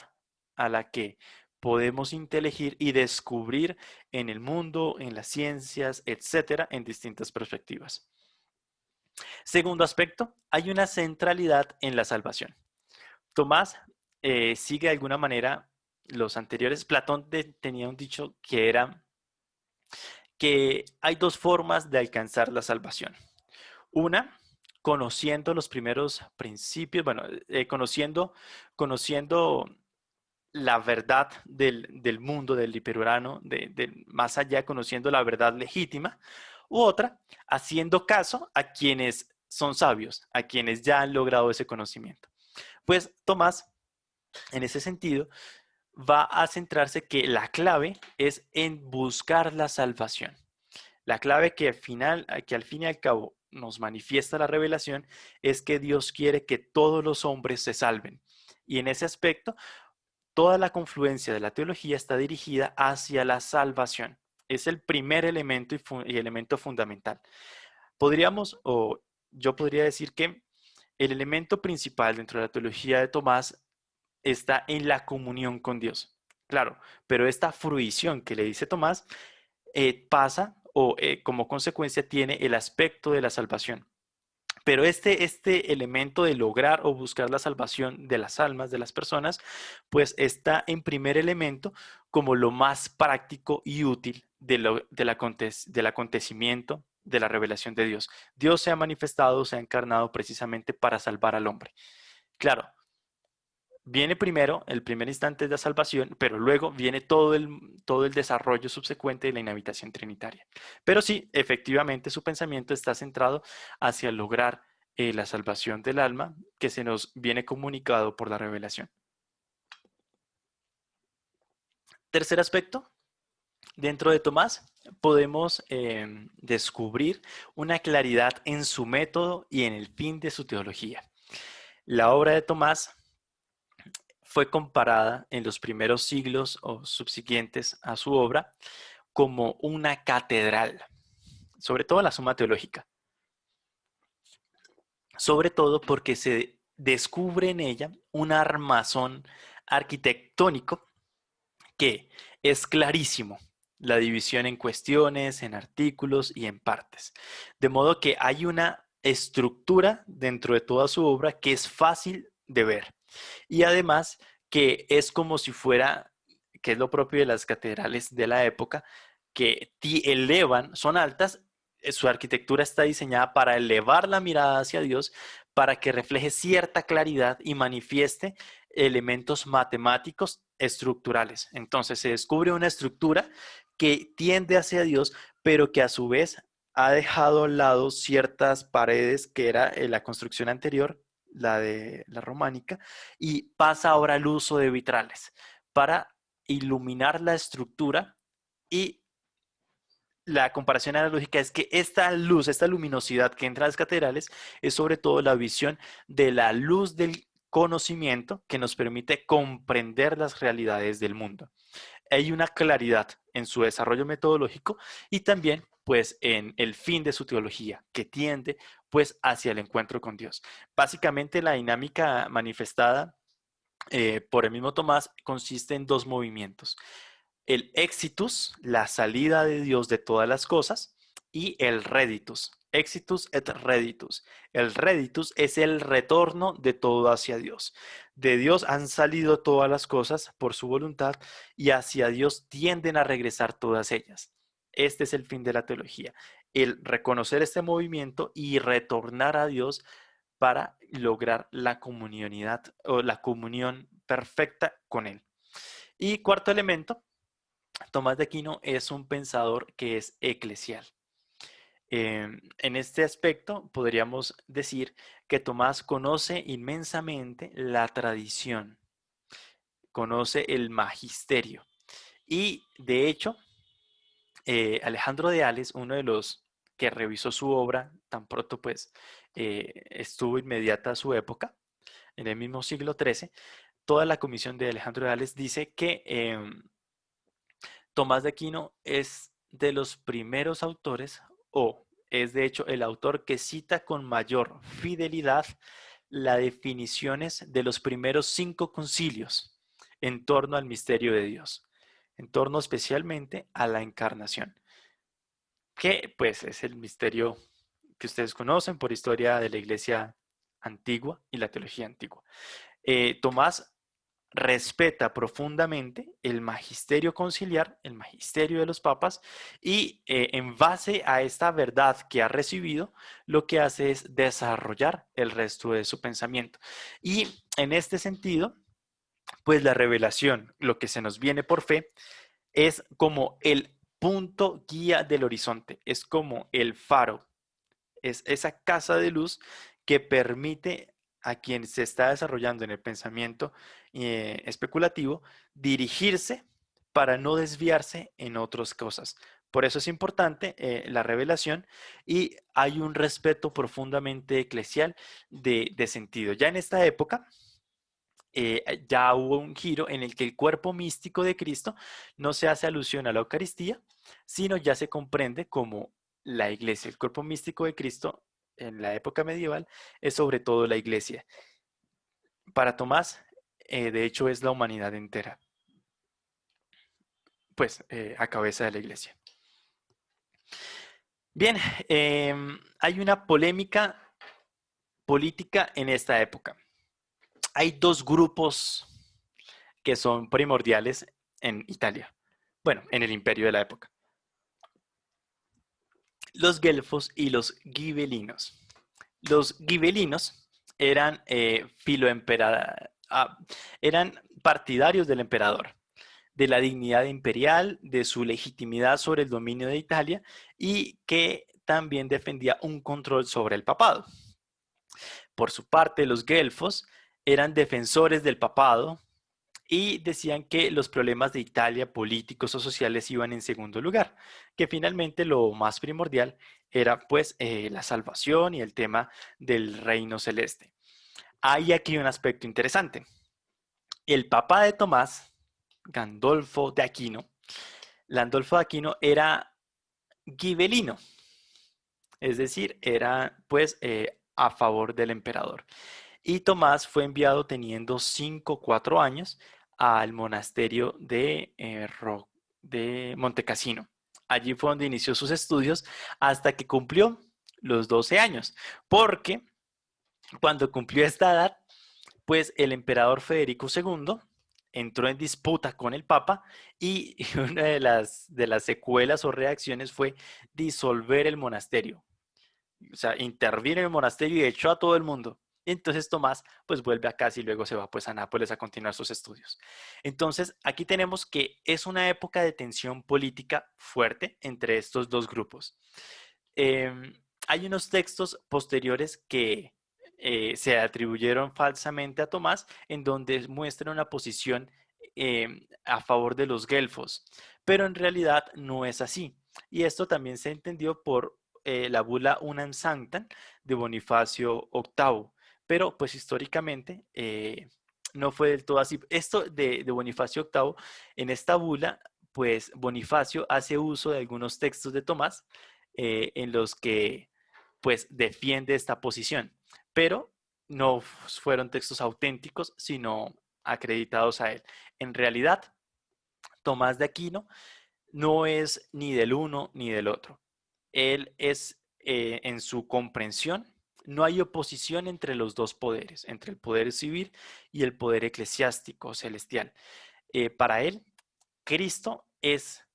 a la que podemos inteligir y descubrir en el mundo, en las ciencias, etcétera, en distintas perspectivas. Segundo aspecto, hay una centralidad en la salvación. Tomás sigue de alguna manera los anteriores. Platón tenía un dicho que era que hay dos formas de alcanzar la salvación. Una, conociendo los primeros principios, bueno, conociendo la verdad del mundo, del hiperurano, más allá, conociendo la verdad legítima. U otra, haciendo caso a quienes son sabios, a quienes ya han logrado ese conocimiento. Pues Tomás, en ese sentido, va a centrarse que la clave es en buscar la salvación. La clave que al fin y al cabo nos manifiesta la revelación es que Dios quiere que todos los hombres se salven. Y en ese aspecto, toda la confluencia de la teología está dirigida hacia la salvación. Es el primer elemento y elemento fundamental. Yo podría decir que el elemento principal dentro de la teología de Tomás está en la comunión con Dios. Claro, pero esta fruición que le dice Tomás pasa o como consecuencia tiene el aspecto de la salvación. Pero este elemento de lograr o buscar la salvación de las almas de las personas, pues está en primer elemento como lo más práctico y útil del acontecimiento de la revelación de Dios. Dios se ha manifestado, se ha encarnado precisamente para salvar al hombre. Claro, viene primero el primer instante de la salvación, pero luego viene todo el desarrollo subsecuente de la inhabitación trinitaria. Pero sí, efectivamente, su pensamiento está centrado hacia lograr la salvación del alma que se nos viene comunicado por la revelación. Tercer aspecto, dentro de Tomás podemos descubrir una claridad en su método y en el fin de su teología. La obra de Tomás fue comparada en los primeros siglos o subsiguientes a su obra como una catedral, sobre todo la Suma Teológica, sobre todo porque se descubre en ella un armazón arquitectónico que es clarísimo, la división en cuestiones, en artículos y en partes, de modo que hay una estructura dentro de toda su obra que es fácil de ver. Y además que es como si fuera, que es lo propio de las catedrales de la época, que elevan, son altas, su arquitectura está diseñada para elevar la mirada hacia Dios, para que refleje cierta claridad y manifieste elementos matemáticos estructurales. Entonces se descubre una estructura que tiende hacia Dios, pero que a su vez ha dejado al lado ciertas paredes que era la construcción anterior, la de la románica, y pasa ahora al uso de vitrales para iluminar la estructura. Y la comparación analógica es que esta luz, esta luminosidad que entra a las catedrales es sobre todo la visión de la luz del conocimiento que nos permite comprender las realidades del mundo. Hay una claridad en su desarrollo metodológico y también pues en el fin de su teología que tiende pues hacia el encuentro con Dios. Básicamente la dinámica manifestada por el mismo Tomás consiste en dos movimientos: el exitus, la salida de Dios de todas las cosas, y el reditus, exitus et reditus. El reditus es el retorno de todo hacia Dios. De Dios han salido todas las cosas por su voluntad y hacia Dios tienden a regresar todas ellas. Este es el fin de la teología, el reconocer este movimiento y retornar a Dios para lograr la comunionidad o la comunión perfecta con Él. Y cuarto elemento, Tomás de Aquino es un pensador que es eclesial. En este aspecto podríamos decir que Tomás conoce inmensamente la tradición, conoce el magisterio y de hecho Alejandro de Ales, uno de los que revisó su obra tan pronto pues estuvo inmediata a su época, en el mismo siglo XIII, toda la comisión de Alejandro de Ales dice que Tomás de Aquino es de los primeros autores, o es de hecho el autor que cita con mayor fidelidad las definiciones de los primeros 5 concilios en torno al misterio de Dios, en torno especialmente a la encarnación, que pues es el misterio que ustedes conocen por historia de la Iglesia antigua y la teología antigua. Tomás respeta profundamente el magisterio conciliar, el magisterio de los papas, y en base a esta verdad que ha recibido, lo que hace es desarrollar el resto de su pensamiento. Y en este sentido, pues la revelación, lo que se nos viene por fe, es como el punto guía del horizonte, es como el faro, es esa casa de luz que permite a quien se está desarrollando en el pensamiento especulativo dirigirse para no desviarse en otras cosas. Por eso es importante la revelación y hay un respeto profundamente eclesial de sentido. Ya en esta época, ya hubo un giro en el que el cuerpo místico de Cristo no se hace alusión a la Eucaristía, sino ya se comprende como la iglesia. El cuerpo místico de Cristo en la época medieval es sobre todo la iglesia. Para Tomás, de hecho, es la humanidad entera, pues a cabeza de la iglesia. Bien, hay una polémica política en esta época. Hay dos grupos que son primordiales en Italia, bueno, en el imperio de la época: los guelfos y los gibelinos. Los gibelinos eran eran partidarios del emperador, de la dignidad imperial, de su legitimidad sobre el dominio de Italia y que también defendía un control sobre el papado. Por su parte, los guelfos eran defensores del papado y decían que los problemas de Italia, políticos o sociales, iban en segundo lugar, que finalmente lo más primordial era pues la salvación y el tema del reino celeste. Hay aquí un aspecto interesante. El papá de Tomás, Gandolfo de Aquino, Landolfo de Aquino era gibelino, es decir, era pues a favor del emperador. Y Tomás fue enviado teniendo 5 o 4 años al monasterio de Montecassino. Allí fue donde inició sus estudios hasta que cumplió los 12 años, porque cuando cumplió esta edad, pues el emperador Federico II entró en disputa con el Papa y una de las secuelas o reacciones fue disolver el monasterio. O sea, intervino en el monasterio y echó a todo el mundo. Entonces Tomás pues vuelve a casa y luego se va pues a Nápoles a continuar sus estudios. Entonces aquí tenemos que es una época de tensión política fuerte entre estos dos grupos. Em, Hay unos textos posteriores que se atribuyeron falsamente a Tomás en donde muestran una posición a favor de los guelfos, pero en realidad no es así. Y esto también se entendió por la bula Unam Sanctam de Bonifacio VIII, pero pues históricamente no fue del todo así. Esto de Bonifacio VIII, en esta bula, pues Bonifacio hace uso de algunos textos de Tomás en los que pues defiende esta posición, pero no fueron textos auténticos, sino acreditados a él. En realidad, Tomás de Aquino no es ni del uno ni del otro. Él es en su comprensión, no hay oposición entre los dos poderes, entre el poder civil y el poder eclesiástico celestial. Para él, Cristo es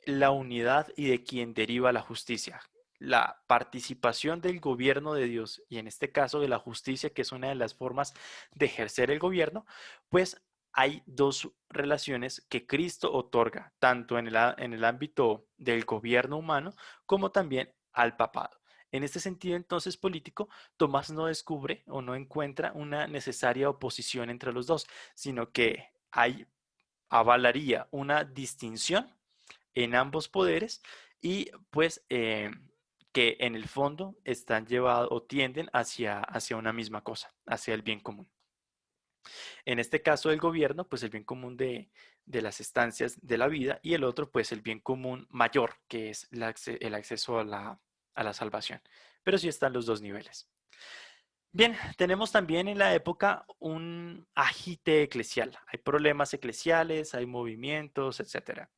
la unidad y de quien deriva la justicia. La participación del gobierno de Dios y en este caso de la justicia, que es una de las formas de ejercer el gobierno, pues hay dos relaciones que Cristo otorga, tanto en el ámbito del gobierno humano como también al papado. En este sentido, entonces, político, Tomás no descubre o no encuentra una necesaria oposición entre los dos, sino que avalaría una distinción en ambos poderes y pues que en el fondo están llevados o tienden hacia una misma cosa, hacia el bien común. En este caso del gobierno, pues el bien común de las estancias de la vida y el otro, pues el bien común mayor, que es el acceso a la salvación. Pero sí están los dos niveles. Bien, tenemos también en la época un agite eclesial. Hay problemas eclesiales, hay movimientos, etcétera.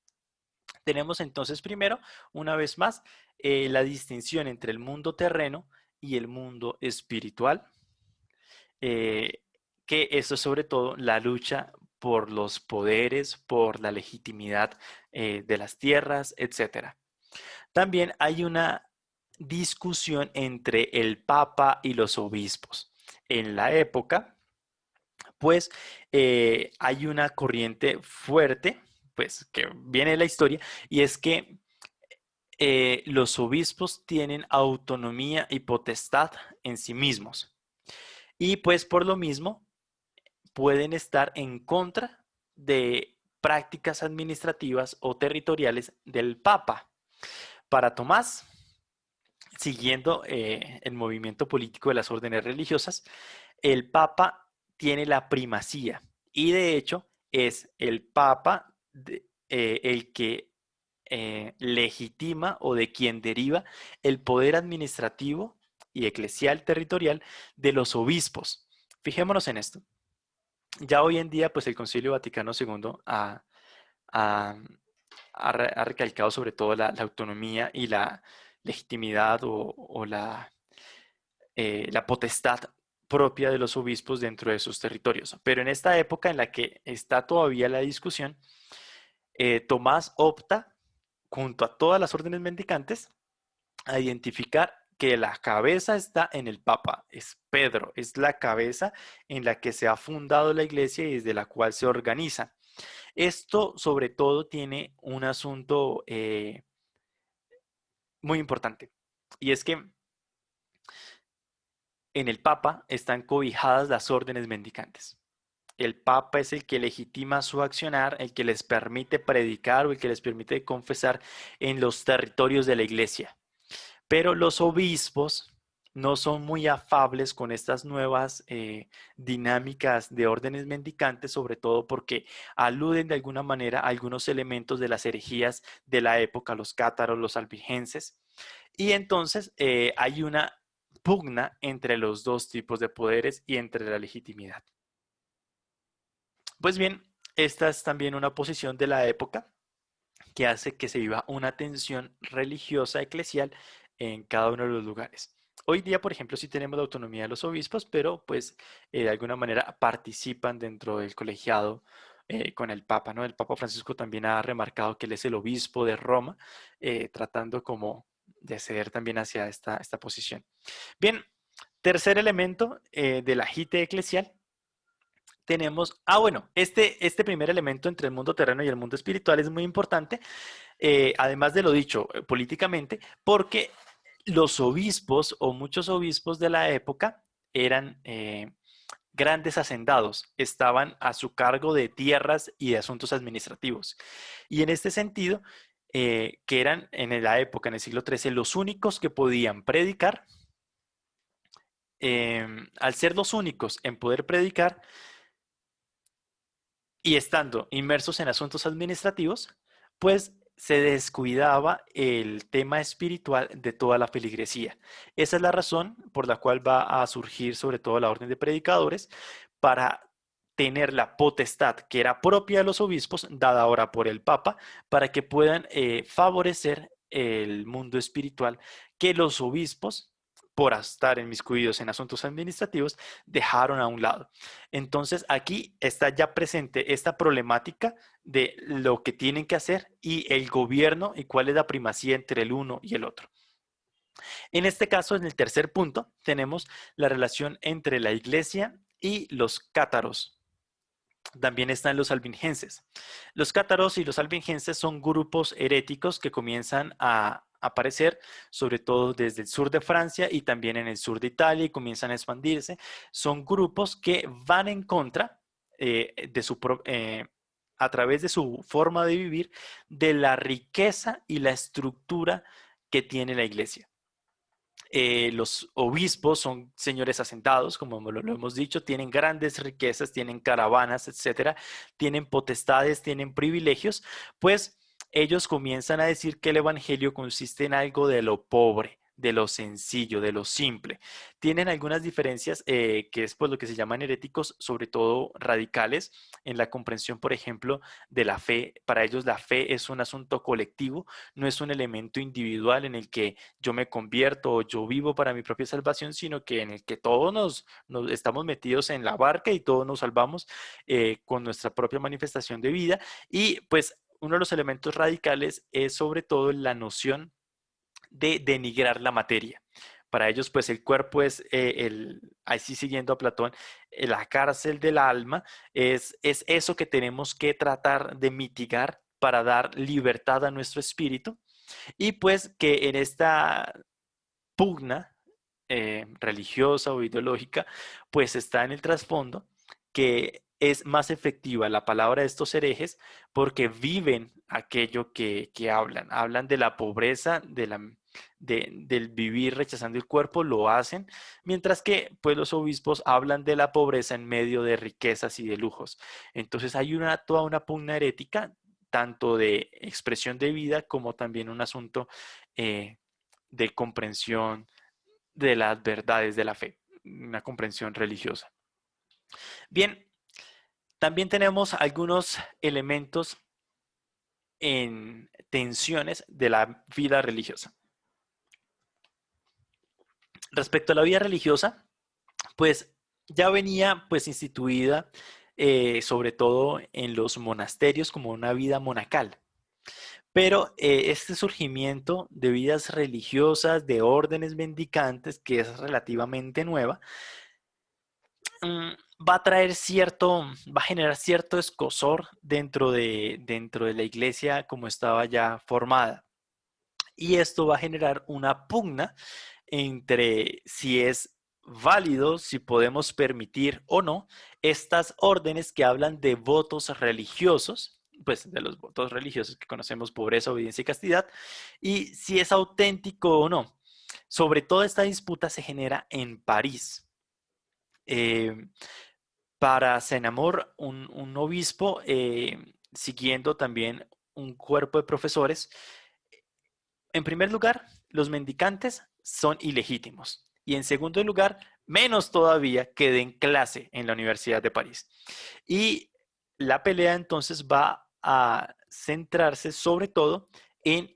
Tenemos entonces primero, una vez más, la distinción entre el mundo terreno y el mundo espiritual, eh, que eso es sobre todo la lucha por los poderes, por la legitimidad de las tierras, etcétera. También hay una discusión entre el Papa y los obispos. En la época, pues hay una corriente fuerte, pues que viene de la historia, y es que los obispos tienen autonomía y potestad en sí mismos. Y pues por lo mismo pueden estar en contra de prácticas administrativas o territoriales del Papa. Para Tomás, siguiendo el movimiento político de las órdenes religiosas, el Papa tiene la primacía y de hecho es el Papa el que legitima o de quien deriva el poder administrativo y eclesial territorial de los obispos. Fijémonos en esto. Ya hoy en día, pues el Concilio Vaticano II ha, ha recalcado sobre todo la autonomía y la legitimidad la potestad propia de los obispos dentro de sus territorios. Pero en esta época en la que está todavía la discusión, Tomás opta, junto a todas las órdenes mendicantes, a identificar que la cabeza está en el Papa, es Pedro, es la cabeza en la que se ha fundado la iglesia y desde la cual se organiza. Esto sobre todo tiene un asunto muy importante y es que en el Papa están cobijadas las órdenes mendicantes. El Papa es el que legitima su accionar, el que les permite predicar o el que les permite confesar en los territorios de la iglesia. Pero los obispos no son muy afables con estas nuevas dinámicas de órdenes mendicantes, sobre todo porque aluden de alguna manera a algunos elementos de las herejías de la época, los cátaros, los albigenses. Y entonces hay una pugna entre los dos tipos de poderes y entre la legitimidad. Pues bien, esta es también una posición de la época que hace que se viva una tensión religiosa eclesial en cada uno de los lugares. Hoy día, por ejemplo, sí tenemos la autonomía de los obispos, pero pues de alguna manera participan dentro del colegiado con el Papa, ¿no? El Papa Francisco también ha remarcado que él es el obispo de Roma, tratando como de ceder también hacia esta posición. Bien, Tercer elemento del agite eclesial tenemos, bueno, este primer elemento entre el mundo terreno y el mundo espiritual es muy importante, además de lo dicho políticamente, porque los obispos o muchos obispos de la época eran grandes hacendados, estaban a su cargo de tierras y de asuntos administrativos. Y en este sentido, que eran en la época, en el siglo XIII, los únicos que podían predicar, al ser los únicos en poder predicar, y estando inmersos en asuntos administrativos, pues se descuidaba el tema espiritual de toda la feligresía. Esa es la razón por la cual va a surgir sobre todo la orden de predicadores para tener la potestad que era propia de los obispos, dada ahora por el Papa, para que puedan favorecer el mundo espiritual que los obispos, por estar inmiscuidos en asuntos administrativos, dejaron a un lado. Entonces aquí está ya presente esta problemática de lo que tienen que hacer y el gobierno y cuál es la primacía entre el uno y el otro. En este caso, en el tercer punto, tenemos la relación entre la iglesia y los cátaros. También están los albigenses. Los cátaros y los albigenses son grupos heréticos que comienzan a aparecer, sobre todo desde el sur de Francia y también en el sur de Italia, y comienzan a expandirse. Son grupos que van en contra a través de su forma de vivir, de la riqueza y la estructura que tiene la iglesia. Los obispos son señores asentados, como lo hemos dicho, tienen grandes riquezas, tienen caravanas, etcétera, tienen potestades, tienen privilegios, pues ellos comienzan a decir que el evangelio consiste en algo de lo pobre, de lo sencillo, de lo simple. Tienen algunas diferencias que es pues lo que se llaman heréticos, sobre todo radicales, en la comprensión, por ejemplo, de la fe. Para ellos la fe es un asunto colectivo, no es un elemento individual en el que yo me convierto o yo vivo para mi propia salvación, sino que en el que todos nos estamos metidos en la barca y todos nos salvamos con nuestra propia manifestación de vida. Y pues uno de los elementos radicales es sobre todo la noción de denigrar la materia. Para ellos, pues el cuerpo es, así siguiendo a Platón, la cárcel del alma, es eso que tenemos que tratar de mitigar para dar libertad a nuestro espíritu. Y pues que en esta pugna religiosa o ideológica, pues está en el trasfondo que es más efectiva la palabra de estos herejes porque viven aquello que hablan. Hablan de la pobreza, del vivir rechazando el cuerpo, lo hacen, mientras que pues los obispos hablan de la pobreza en medio de riquezas y de lujos. Entonces hay toda una pugna herética, tanto de expresión de vida como también un asunto de comprensión de las verdades de la fe, una comprensión religiosa. Bien, también tenemos algunos elementos en tensiones de la vida religiosa. Respecto a la vida religiosa, pues ya venía pues instituida sobre todo en los monasterios como una vida monacal. Pero este surgimiento de vidas religiosas, de órdenes mendicantes, que es relativamente nueva, va a traer va a generar cierto escozor dentro de la iglesia como estaba ya formada. Y esto va a generar una pugna entre si es válido, si podemos permitir o no estas órdenes que hablan de votos religiosos, pues de los votos religiosos que conocemos, pobreza, obediencia y castidad, y si es auténtico o no. Sobre todo esta disputa se genera en París. Para Senamor, un obispo, siguiendo también un cuerpo de profesores. En primer lugar, los mendicantes son ilegítimos. Y en segundo lugar, menos todavía que den clase en la Universidad de París. Y la pelea entonces va a centrarse sobre todo en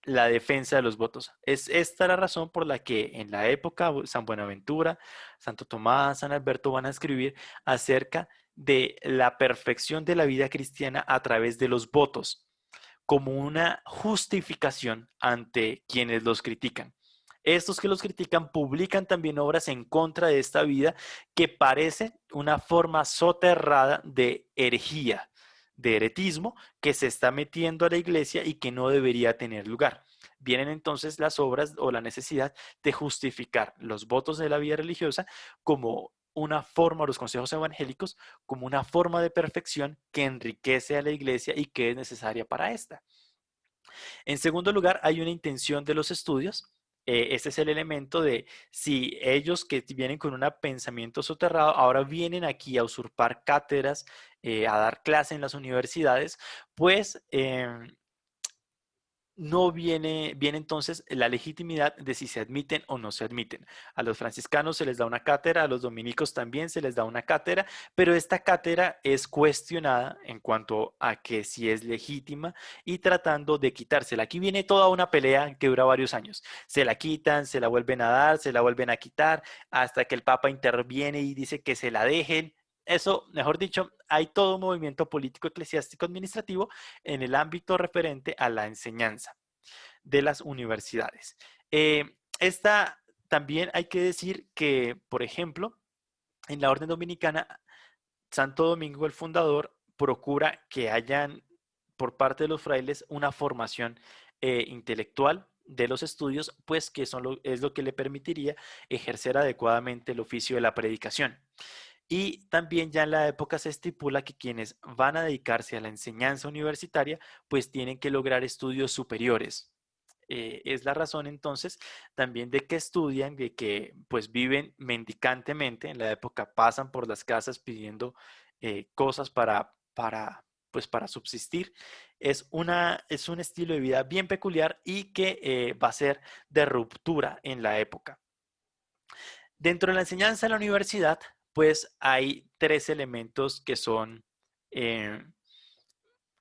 la defensa de los votos. Es esta la razón por la que en la época San Buenaventura, Santo Tomás, San Alberto van a escribir acerca de la perfección de la vida cristiana a través de los votos, como una justificación ante quienes los critican. Estos que los critican publican también obras en contra de esta vida que parece una forma soterrada de herejía, de heretismo que se está metiendo a la iglesia y que no debería tener lugar. Vienen entonces las obras o la necesidad de justificar los votos de la vida religiosa como una forma, los consejos evangélicos, como una forma de perfección que enriquece a la iglesia y que es necesaria para esta. En segundo lugar, hay una intención de los estudios. Este es el elemento de si ellos que vienen con un pensamiento soterrado ahora vienen aquí a usurpar cátedras, a dar clase en las universidades, pues no viene entonces la legitimidad de si se admiten o no se admiten. A los franciscanos se les da una cátedra, a los dominicos también se les da una cátedra, pero esta cátedra es cuestionada en cuanto a que si es legítima y tratando de quitársela. Aquí viene toda una pelea que dura varios años. Se la quitan, se la vuelven a dar, se la vuelven a quitar, hasta que el Papa interviene y dice que se la dejen. Eso, mejor dicho, hay todo un movimiento político, eclesiástico, administrativo en el ámbito referente a la enseñanza de las universidades. Esta también hay que decir que, por ejemplo, en la Orden Dominicana, Santo Domingo, el fundador, procura que hayan por parte de los frailes una formación intelectual de los estudios, pues que es lo que le permitiría ejercer adecuadamente el oficio de la predicación. Y también ya en la época se estipula que quienes van a dedicarse a la enseñanza universitaria, pues tienen que lograr estudios superiores. Es la razón entonces también de que estudian, de que pues viven mendicantemente, en la época pasan por las casas pidiendo cosas pues para subsistir. Es un estilo de vida bien peculiar y que va a ser de ruptura en la época. Dentro de la enseñanza en la universidad, pues hay tres elementos eh,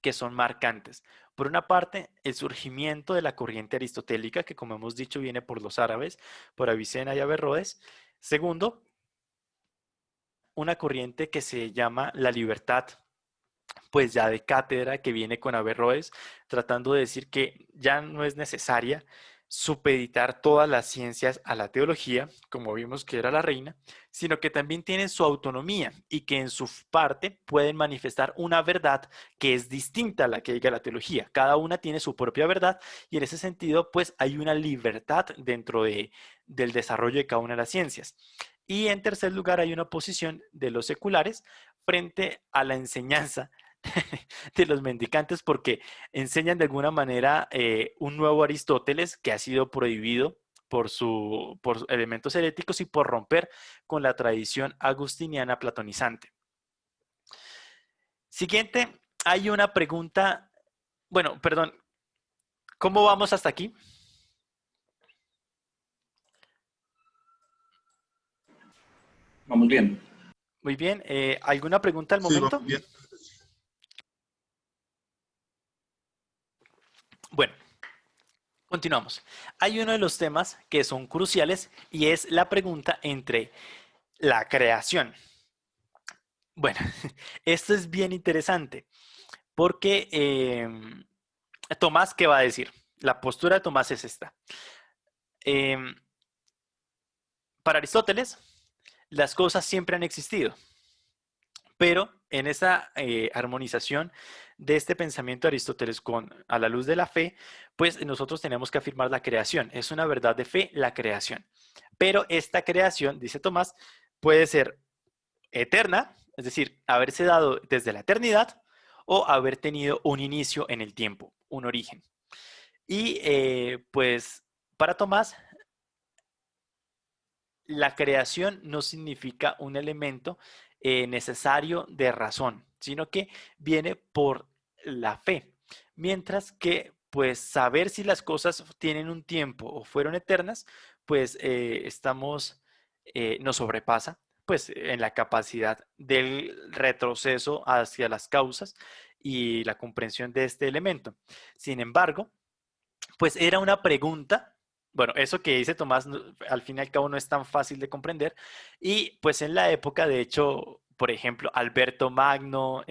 que son marcantes. Por una parte, el surgimiento de la corriente aristotélica, que como hemos dicho viene por los árabes, por Avicena y Averroes. Segundo, una corriente que se llama la libertad, pues ya de cátedra, que viene con Averroes, tratando de decir que ya no es necesaria supeditar todas las ciencias a la teología, como vimos que era la reina, sino que también tienen su autonomía y que en su parte pueden manifestar una verdad que es distinta a la que diga la teología. Cada una tiene su propia verdad y en ese sentido, pues hay una libertad dentro del desarrollo de cada una de las ciencias. Y en tercer lugar, hay una posición de los seculares frente a la enseñanza de los mendicantes porque enseñan de alguna manera un nuevo Aristóteles que ha sido prohibido por elementos heréticos y por romper con la tradición agustiniana platonizante. Siguiente, hay una pregunta, bueno, perdón, ¿cómo vamos hasta aquí? Vamos bien. Muy bien, ¿alguna pregunta al Sí, momento? vamos bien. Bueno, continuamos. Hay uno de los temas que son cruciales y es la pregunta entre la creación. Bueno, esto es bien interesante porque Tomás, ¿qué va a decir? La postura de Tomás es esta. Em, para Aristóteles, las cosas siempre han existido, pero en esa armonización de este pensamiento de Aristóteles a la luz de la fe, pues nosotros tenemos que afirmar la creación. Es una verdad de fe la creación. Pero esta creación, dice Tomás, puede ser eterna, es decir, haberse dado desde la eternidad o haber tenido un inicio en el tiempo, un origen. Y pues para Tomás, la creación no significa un elemento necesario de razón, sino que viene por la fe. Mientras que, pues, saber si las cosas tienen un tiempo o fueron eternas, pues nos sobrepasa, pues, en la capacidad del retroceso hacia las causas y la comprensión de este elemento. Sin embargo, pues era una pregunta. Bueno, eso que dice Tomás al fin y al cabo no es tan fácil de comprender. Y pues en la época, de hecho, por ejemplo, Alberto Magno,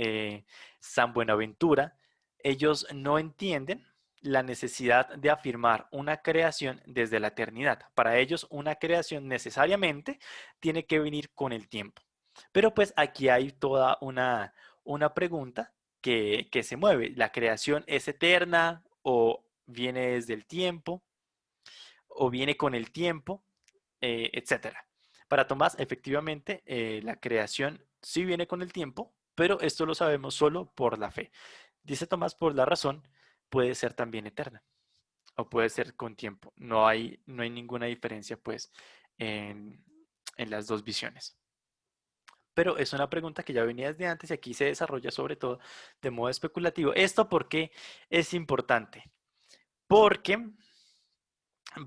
San Buenaventura, ellos no entienden la necesidad de afirmar una creación desde la eternidad. Para ellos, una creación necesariamente tiene que venir con el tiempo. Pero pues aquí hay toda una pregunta que se mueve. ¿La creación es eterna o viene desde el tiempo o viene con el tiempo, etcétera? Para Tomás, efectivamente, la creación sí viene con el tiempo, pero esto lo sabemos solo por la fe. Dice Tomás, por la razón, puede ser también eterna o puede ser con tiempo. No hay ninguna diferencia, pues, en, en las dos visiones. Pero es una pregunta que ya venía desde antes y aquí se desarrolla sobre todo de modo especulativo. ¿Esto por qué es importante? Porque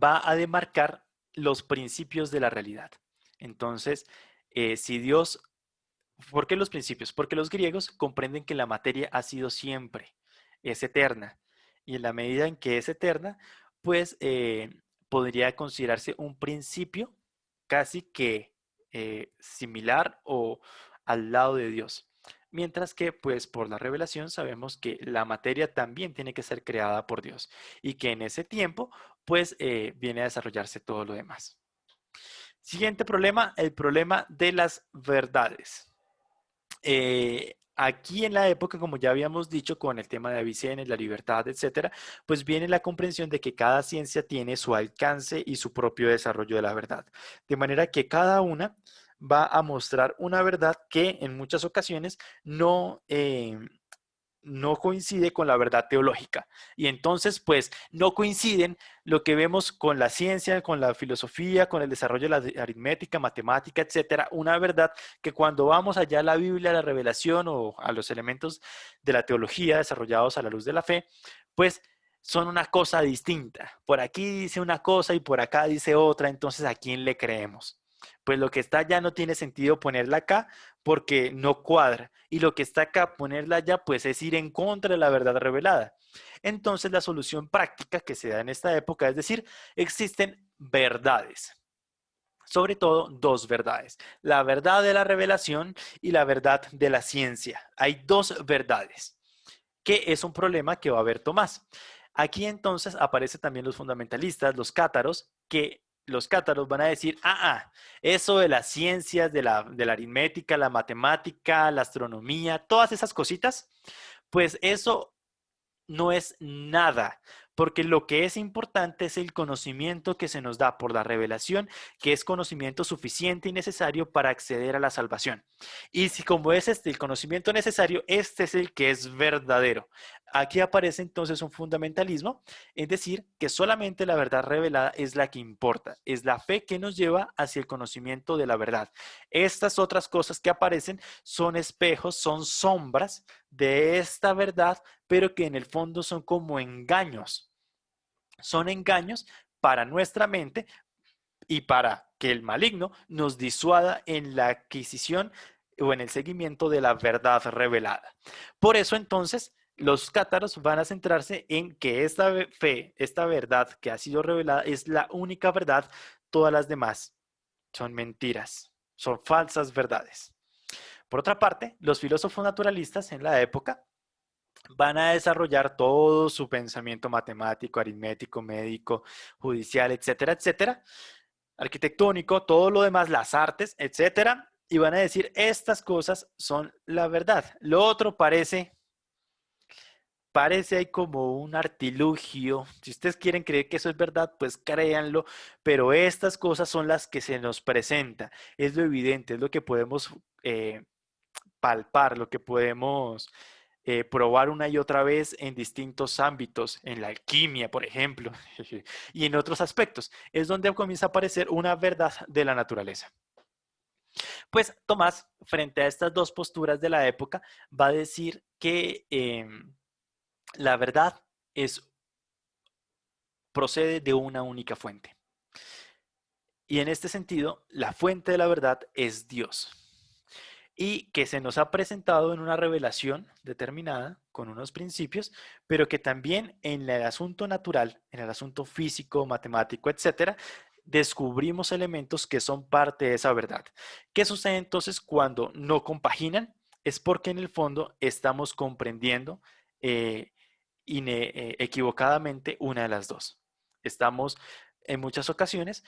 va a demarcar los principios de la realidad. Entonces, si Dios, ¿por qué los principios? Porque los griegos comprenden que la materia ha sido siempre, es eterna. Y en la medida en que es eterna, pues podría considerarse un principio casi que similar o al lado de Dios. Mientras que, pues, por la revelación sabemos que la materia también tiene que ser creada por Dios y que en ese tiempo, pues, viene a desarrollarse todo lo demás. Siguiente problema, el problema de las verdades. Aquí en la época, como ya habíamos dicho, con el tema de Avicenna, la libertad, etcétera, pues viene la comprensión de que cada ciencia tiene su alcance y su propio desarrollo de la verdad. De manera que cada una va a mostrar una verdad que en muchas ocasiones no coincide con la verdad teológica. Y entonces, pues, no coinciden lo que vemos con la ciencia, con la filosofía, con el desarrollo de la aritmética, matemática, etcétera. Una verdad que cuando vamos allá a la Biblia, a la revelación o a los elementos de la teología desarrollados a la luz de la fe, pues son una cosa distinta. Por aquí dice una cosa y por acá dice otra, entonces ¿a quién le creemos? Pues lo que está allá no tiene sentido ponerla acá porque no cuadra. Y lo que está acá, ponerla allá, pues es ir en contra de la verdad revelada. Entonces la solución práctica que se da en esta época, es decir, existen verdades. Sobre todo dos verdades, la verdad de la revelación y la verdad de la ciencia. Hay dos verdades, que es un problema que va a ver Tomás. Aquí entonces aparecen también los fundamentalistas, los cátaros, que los cátaros van a decir, eso de las ciencias, de la aritmética, la matemática, la astronomía, todas esas cositas, pues eso no es nada, porque lo que es importante es el conocimiento que se nos da por la revelación, que es conocimiento suficiente y necesario para acceder a la salvación. Y si como es este el conocimiento necesario, este es el que es verdadero. Aquí aparece entonces un fundamentalismo, es decir, que solamente la verdad revelada es la que importa, es la fe que nos lleva hacia el conocimiento de la verdad. Estas otras cosas que aparecen son espejos, son sombras de esta verdad, pero que en el fondo son como engaños. Son engaños para nuestra mente y para que el maligno nos disuada en la adquisición o en el seguimiento de la verdad revelada. Por eso entonces los cátaros van a centrarse en que esta fe, esta verdad que ha sido revelada es la única verdad, todas las demás son mentiras, son falsas verdades. Por otra parte, los filósofos naturalistas en la época van a desarrollar todo su pensamiento matemático, aritmético, médico, judicial, etcétera, etcétera, arquitectónico, todo lo demás, las artes, etcétera, y van a decir, estas cosas son la verdad. Lo otro parece ahí como un artilugio. Si ustedes quieren creer que eso es verdad, pues créanlo, pero estas cosas son las que se nos presenta. Es lo evidente, es lo que podemos palpar, lo que podemos probar una y otra vez en distintos ámbitos, en la alquimia, por ejemplo, y en otros aspectos. Es donde comienza a aparecer una verdad de la naturaleza. Pues Tomás, frente a estas dos posturas de la época, va a decir que la verdad procede de una única fuente. Y en este sentido, la fuente de la verdad es Dios. Y que se nos ha presentado en una revelación determinada, con unos principios, pero que también en el asunto natural, en el asunto físico, matemático, etcétera, descubrimos elementos que son parte de esa verdad. ¿Qué sucede entonces cuando no compaginan? Es porque en el fondo estamos comprendiendo equivocadamente una de las dos. Estamos en muchas ocasiones,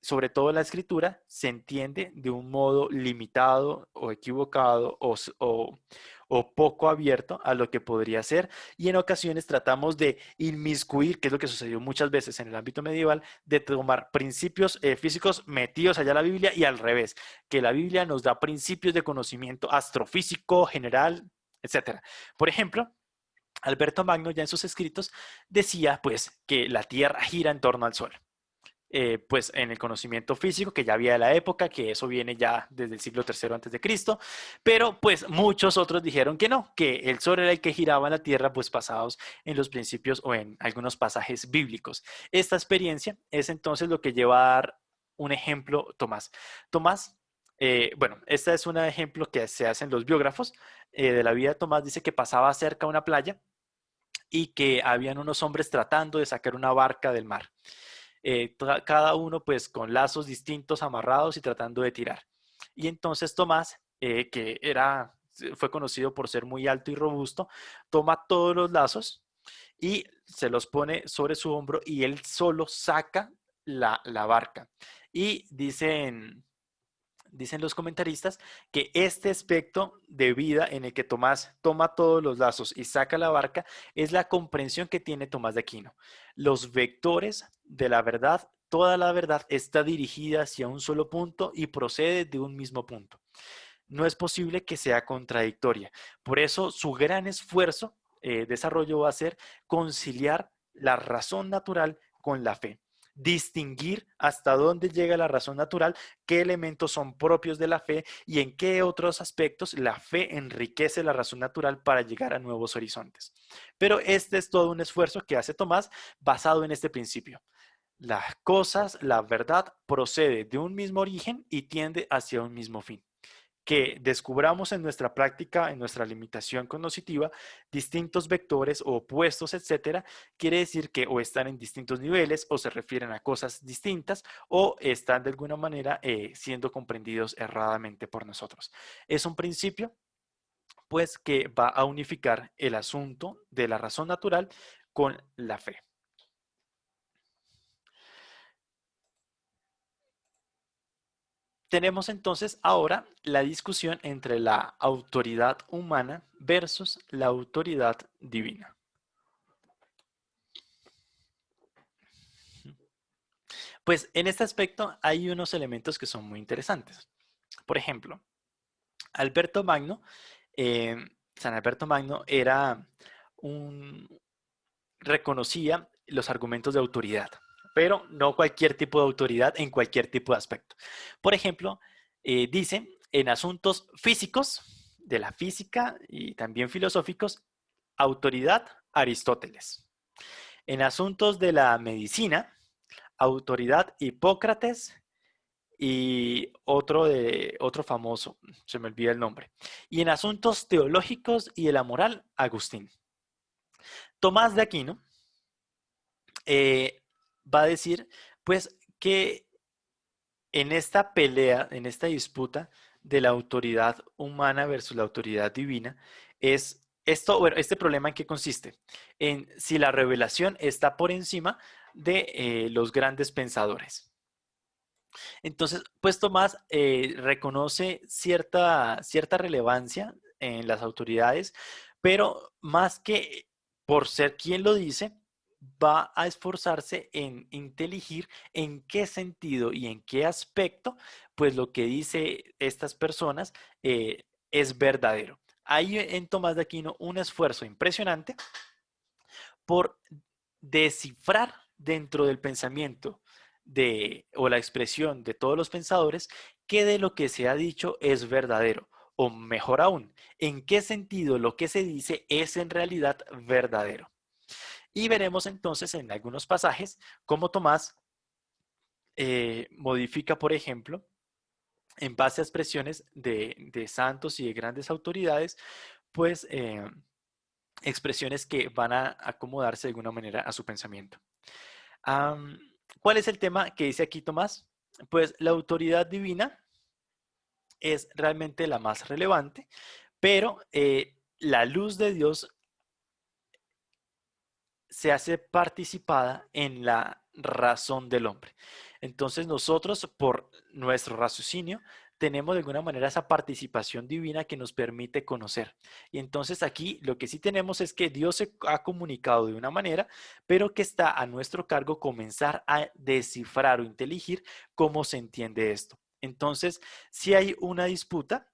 sobre todo la escritura, se entiende de un modo limitado o equivocado o poco abierto a lo que podría ser, y en ocasiones tratamos de inmiscuir, que es lo que sucedió muchas veces en el ámbito medieval, de tomar principios físicos metidos allá a la Biblia y al revés, que la Biblia nos da principios de conocimiento astrofísico general, etcétera. Por ejemplo, Alberto Magno ya en sus escritos decía pues que la Tierra gira en torno al Sol. Pues en el conocimiento físico que ya había de la época, que eso viene ya desde el siglo III antes de Cristo, pero pues muchos otros dijeron que no, que el Sol era el que giraba en la Tierra, pues basados en los principios o en algunos pasajes bíblicos. Esta experiencia es entonces lo que lleva a dar un ejemplo Tomás. Tomás, bueno, este es un ejemplo que se hace en los biógrafos de la vida de Tomás, dice que pasaba cerca de una playa y que habían unos hombres tratando de sacar una barca del mar. Cada uno pues con lazos distintos amarrados y tratando de tirar. Y entonces Tomás, fue conocido por ser muy alto y robusto, toma todos los lazos y se los pone sobre su hombro y él solo saca la barca. Y dicen los comentaristas que este aspecto de vida en el que Tomás toma todos los lazos y saca la barca es la comprensión que tiene Tomás de Aquino. Los vectores de la verdad, toda la verdad está dirigida hacia un solo punto y procede de un mismo punto. No es posible que sea contradictoria. Por eso su gran esfuerzo, desarrollo va a ser conciliar la razón natural con la fe, distinguir hasta dónde llega la razón natural, qué elementos son propios de la fe y en qué otros aspectos la fe enriquece la razón natural para llegar a nuevos horizontes. Pero este es todo un esfuerzo que hace Tomás basado en este principio. Las cosas, la verdad, procede de un mismo origen y tiende hacia un mismo fin. Que descubramos en nuestra práctica, en nuestra limitación cognitiva, distintos vectores o opuestos, etcétera, quiere decir que o están en distintos niveles o se refieren a cosas distintas o están de alguna manera siendo comprendidos erradamente por nosotros. Es un principio, pues, que va a unificar el asunto de la razón natural con la fe. Tenemos entonces ahora la discusión entre la autoridad humana versus la autoridad divina. Pues en este aspecto hay unos elementos que son muy interesantes. Por ejemplo, Alberto Magno, eh, San Alberto Magno reconocía los argumentos de autoridad, pero no cualquier tipo de autoridad en cualquier tipo de aspecto. Por ejemplo, dice en asuntos físicos, de la física y también filosóficos, autoridad Aristóteles. En asuntos de la medicina, autoridad Hipócrates y otro famoso, se me olvida el nombre. Y en asuntos teológicos y de la moral, Agustín. Tomás de Aquino va a decir, pues, que en esta pelea, en esta disputa de la autoridad humana versus la autoridad divina, este problema en qué consiste, en si la revelación está por encima de los grandes pensadores. Entonces, pues Tomás reconoce cierta relevancia en las autoridades, pero más que por ser quien lo dice, va a esforzarse en inteligir en qué sentido y en qué aspecto, pues lo que dice estas personas es verdadero. Hay en Tomás de Aquino un esfuerzo impresionante por descifrar dentro del pensamiento o la expresión de todos los pensadores qué de lo que se ha dicho es verdadero, o mejor aún, en qué sentido lo que se dice es en realidad verdadero. Y veremos entonces en algunos pasajes cómo Tomás modifica, por ejemplo, en base a expresiones de santos y de grandes autoridades, pues expresiones que van a acomodarse de alguna manera a su pensamiento. ¿Cuál es el tema que dice aquí Tomás? Pues la autoridad divina es realmente la más relevante, pero la luz de Dios se hace participada en la razón del hombre. Entonces nosotros, por nuestro raciocinio, tenemos de alguna manera esa participación divina que nos permite conocer. Y entonces aquí lo que sí tenemos es que Dios se ha comunicado de una manera, pero que está a nuestro cargo comenzar a descifrar o inteligir cómo se entiende esto. Entonces, si hay una disputa,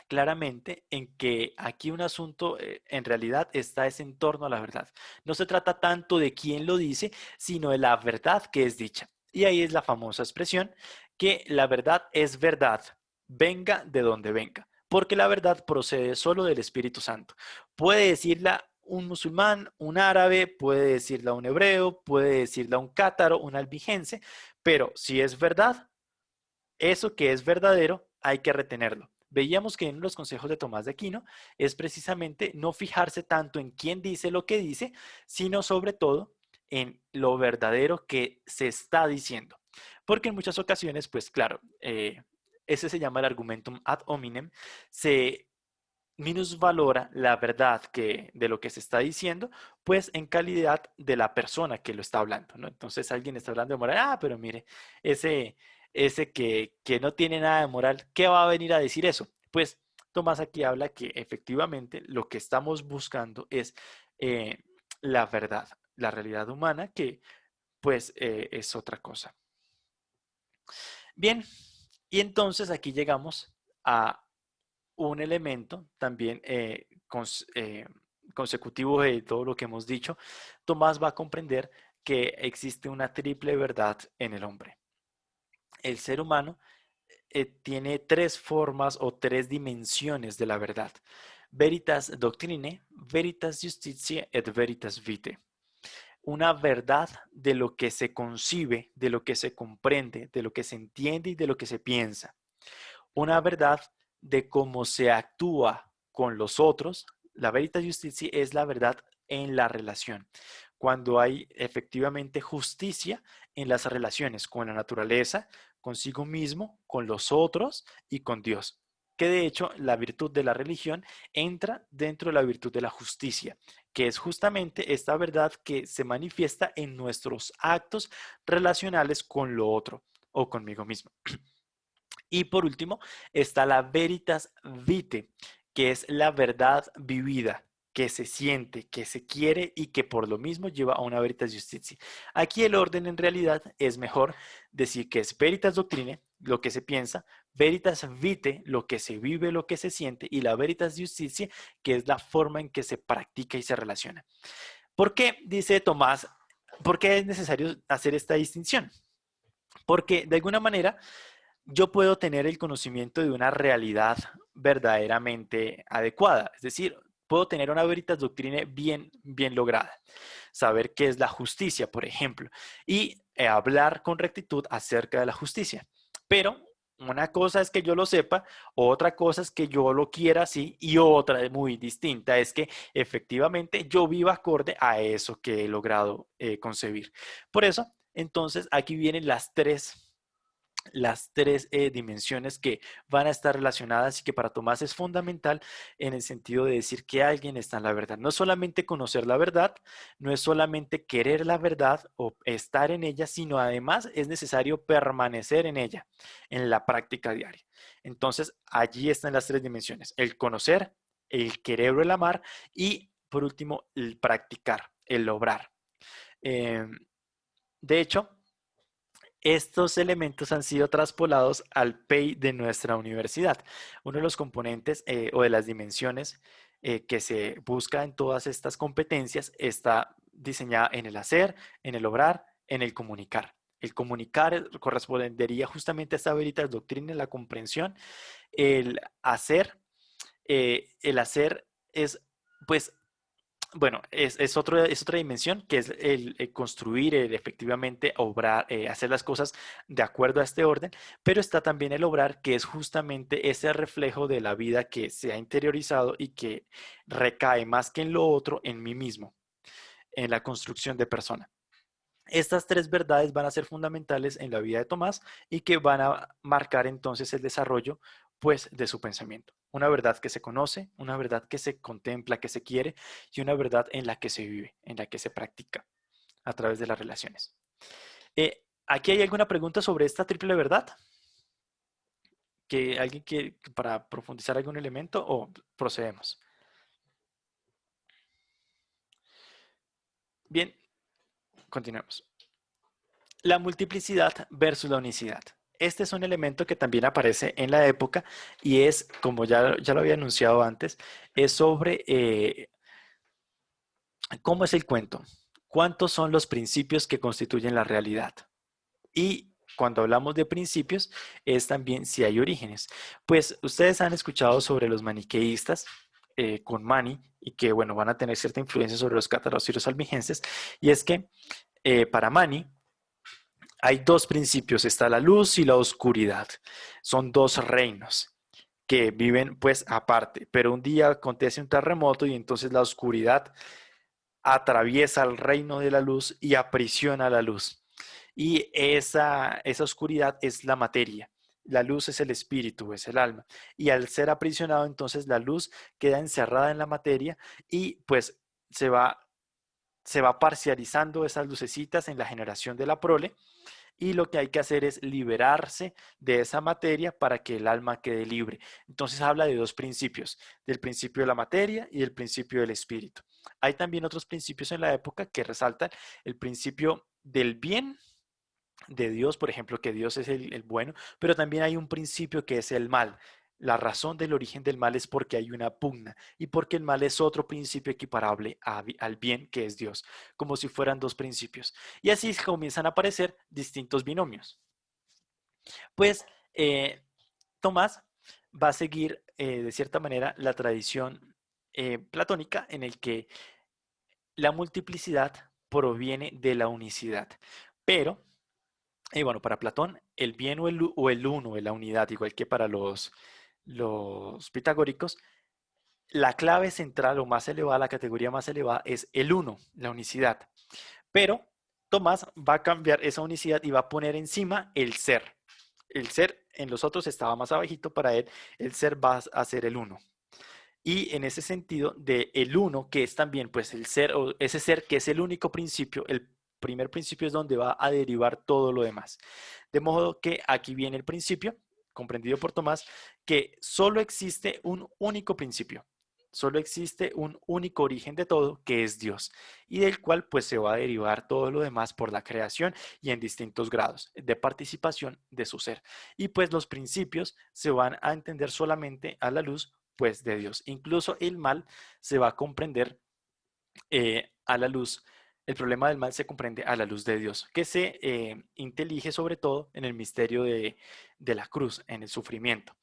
claramente en que aquí un asunto en realidad está es en torno a la verdad. No se trata tanto de quién lo dice, sino de la verdad que es dicha. Y ahí es la famosa expresión que la verdad es verdad, venga de donde venga, porque la verdad procede solo del Espíritu Santo. Puede decirla un musulmán, un árabe, puede decirla un hebreo, puede decirla un cátaro, un albigense, pero si es verdad, eso que es verdadero hay que retenerlo. Veíamos que en los consejos de Tomás de Aquino es precisamente no fijarse tanto en quién dice lo que dice, sino sobre todo en lo verdadero que se está diciendo. Porque en muchas ocasiones, pues claro, ese se llama el argumentum ad hominem, se minusvalora la verdad de lo que se está diciendo, pues en calidad de la persona que lo está hablando, ¿no? Entonces alguien está hablando de moral, pero mire, ese, ese que no tiene nada de moral, ¿qué va a venir a decir eso? Pues Tomás aquí habla que efectivamente lo que estamos buscando es eh, la verdad, la realidad humana, que pues es otra cosa. Bien, y entonces aquí llegamos a un elemento también consecutivo de todo lo que hemos dicho. Tomás va a comprender que existe una triple verdad en el hombre. El ser humano tiene tres formas o tres dimensiones de la verdad. Veritas doctrine, veritas justitiae et veritas vitae. Una verdad de lo que se concibe, de lo que se comprende, de lo que se entiende y de lo que se piensa. Una verdad de cómo se actúa con los otros. La veritas justitiae es la verdad en la relación. Cuando hay efectivamente justicia en las relaciones con la naturaleza, consigo mismo, con los otros y con Dios. Que de hecho la virtud de la religión entra dentro de la virtud de la justicia, que es justamente esta verdad que se manifiesta en nuestros actos relacionales con lo otro o conmigo mismo. Y por último está la veritas vitae, que es la verdad vivida, que se siente, que se quiere y que por lo mismo lleva a una veritas justitiae. Aquí el orden en realidad es mejor decir que es veritas doctrine, lo que se piensa, veritas vitae, lo que se vive, lo que se siente, y la veritas justitiae, que es la forma en que se practica y se relaciona. ¿Por qué, dice Tomás, por qué es necesario hacer esta distinción? Porque de alguna manera yo puedo tener el conocimiento de una realidad verdaderamente adecuada. Es decir, puedo tener una veritas doctrine bien lograda. Saber qué es la justicia, por ejemplo, y hablar con rectitud acerca de la justicia. Pero una cosa es que yo lo sepa, otra cosa es que yo lo quiera así, y otra muy distinta es que efectivamente yo viva acorde a eso que he logrado concebir. Por eso, entonces, aquí vienen las tres dimensiones que van a estar relacionadas y que para Tomás es fundamental en el sentido de decir que alguien está en la verdad. No solamente conocer la verdad, no es solamente querer la verdad o estar en ella, sino además es necesario permanecer en ella, en la práctica diaria. Entonces, allí están las tres dimensiones: el conocer, el querer o el amar y, por último, el practicar, el obrar. Eh, de hecho, estos elementos han sido traspolados al PEI de nuestra universidad. Uno de los componentes o de las dimensiones que se busca en todas estas competencias está diseñada en el hacer, en el obrar, en el comunicar. El comunicar correspondería justamente a esta veritas doctrina, la comprensión. El hacer es, pues, bueno, es otra dimensión que es el construir, el efectivamente obrar, hacer las cosas de acuerdo a este orden, pero está también el obrar, que es justamente ese reflejo de la vida que se ha interiorizado y que recae más que en lo otro, en mí mismo, en la construcción de persona. Estas tres verdades van a ser fundamentales en la vida de Tomás y que van a marcar entonces el desarrollo pues de su pensamiento. Una verdad que se conoce, una verdad que se contempla, que se quiere y una verdad en la que se vive, en la que se practica a través de las relaciones. ¿Aquí hay alguna pregunta sobre esta triple verdad? ¿Que alguien quiere para profundizar algún elemento o procedemos? Bien, continuemos. La multiplicidad versus la unicidad. Este es un elemento que también aparece en la época y es, como ya lo había anunciado antes, es sobre cómo es el cuento, cuántos son los principios que constituyen la realidad. Y cuando hablamos de principios, es también si hay orígenes. Pues ustedes han escuchado sobre los maniqueístas con Mani y que, bueno, van a tener cierta influencia sobre los cátaros y los albigenses. Y es que para Mani hay dos principios, está la luz y la oscuridad. Son dos reinos que viven pues aparte, pero un día acontece un terremoto y entonces la oscuridad atraviesa el reino de la luz y aprisiona la luz. Y esa oscuridad es la materia. La luz es el espíritu, es el alma. Y al ser aprisionado, entonces la luz queda encerrada en la materia y pues se va, se va parcializando esas lucecitas en la generación de la prole. Y lo que hay que hacer es liberarse de esa materia para que el alma quede libre. Entonces habla de dos principios, del principio de la materia y del principio del espíritu. Hay también otros principios en la época que resaltan el principio del bien de Dios, por ejemplo, que Dios es el bueno, pero también hay un principio que es el mal. La razón del origen del mal es porque hay una pugna y porque el mal es otro principio equiparable al bien que es Dios, como si fueran dos principios. Y así comienzan a aparecer distintos binomios. Pues Tomás va a seguir de cierta manera la tradición platónica en el que la multiplicidad proviene de la unicidad, pero y bueno, para Platón, el bien o el uno, la unidad, igual que para los pitagóricos, la clave central o más elevada, la categoría más elevada es el uno, la unicidad. Pero Tomás va a cambiar esa unicidad y va a poner encima el ser. El ser en los otros estaba más abajito, para él el ser va a ser el uno. Y en ese sentido de el uno, que es también pues el ser, o ese ser que es el único principio, el primer principio es donde va a derivar todo lo demás. De modo que aquí viene el principio, comprendido por Tomás, que solo existe un único principio, solo existe un único origen de todo, que es Dios, y del cual pues se va a derivar todo lo demás por la creación y en distintos grados de participación de su ser. Y pues los principios se van a entender solamente a la luz pues de Dios. Incluso el mal se va a comprender a la luz. El problema del mal se comprende a la luz de Dios, que se intelige sobre todo en el misterio de la cruz, en el sufrimiento.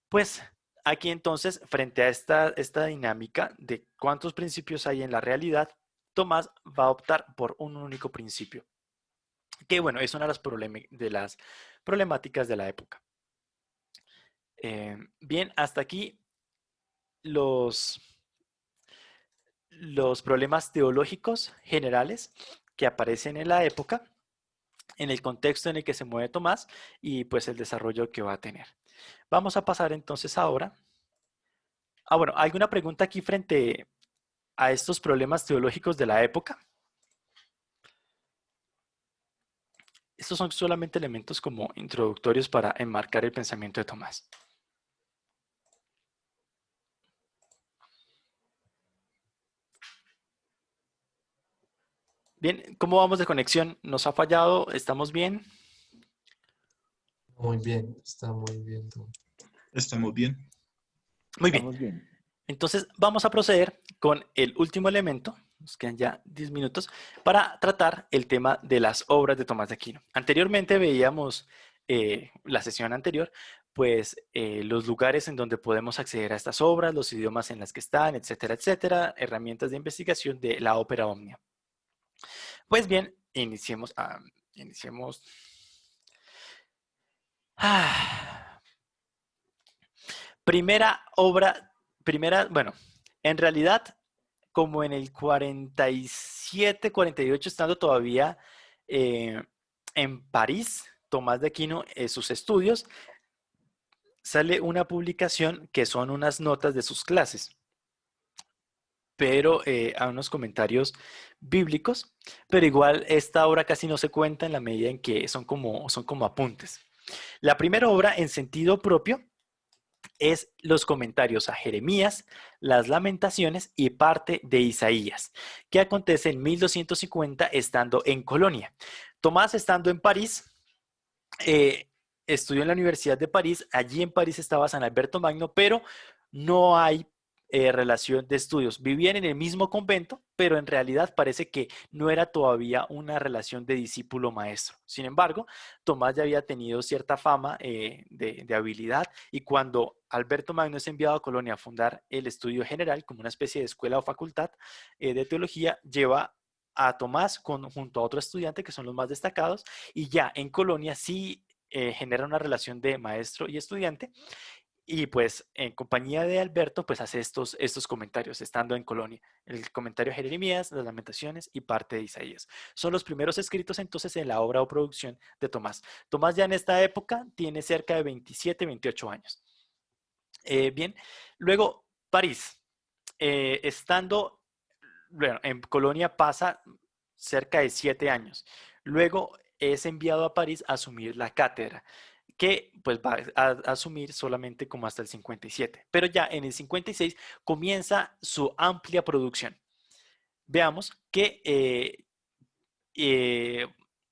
Pues aquí entonces, frente a esta dinámica de cuántos principios hay en la realidad, Tomás va a optar por un único principio, que bueno, es una de las problemáticas de la época. Bien, hasta aquí los problemas teológicos generales que aparecen en la época, en el contexto en el que se mueve Tomás y pues el desarrollo que va a tener. Vamos a pasar entonces ahora. Bueno, ¿alguna pregunta aquí frente a estos problemas teológicos de la época? Estos son solamente elementos como introductorios para enmarcar el pensamiento de Tomás. Bien, ¿cómo vamos de conexión? ¿Nos ha fallado? ¿Estamos bien? Muy bien, está muy bien todo. Estamos bien. Muy bien. Estamos bien. Entonces vamos a proceder con el último elemento, nos quedan ya 10 minutos, para tratar el tema de las obras de Tomás de Aquino. Anteriormente veíamos la sesión anterior, pues los lugares en donde podemos acceder a estas obras, los idiomas en las que están, etcétera, etcétera, herramientas de investigación de la ópera Omnia. Pues bien, iniciemos. Bueno, en realidad, como en el 47, 48, estando todavía en París, Tomás de Aquino, sus estudios, sale una publicación que son unas notas de sus clases, pero a unos comentarios bíblicos, pero igual esta obra casi no se cuenta en la medida en que son como apuntes. La primera obra en sentido propio es los comentarios a Jeremías, las Lamentaciones y parte de Isaías, que acontece en 1250 estando en Colonia. Tomás, estando en París, eh, estudió en la Universidad de París. Allí en París estaba San Alberto Magno, pero no hay relación de estudios. Vivían en el mismo convento, pero en realidad parece que no era todavía una relación de discípulo-maestro. Sin embargo, Tomás ya había tenido cierta fama de habilidad, y cuando Alberto Magno es enviado a Colonia a fundar el estudio general como una especie de escuela o facultad de teología, lleva a Tomás junto a otro estudiante que son los más destacados, y ya en Colonia sí genera una relación de maestro y estudiante, y pues en compañía de Alberto pues hace estos comentarios estando en Colonia. El comentario a Jeremías, las Lamentaciones y parte de Isaías. Son los primeros escritos entonces en la obra o producción de Tomás. Tomás ya en esta época tiene cerca de 27, 28 años. Bien, luego París. Estando bueno, en Colonia pasa cerca de 7 años. Luego es enviado a París a asumir la cátedra, que pues va a asumir solamente como hasta el 57. Pero ya en el 56 comienza su amplia producción. Veamos que eh,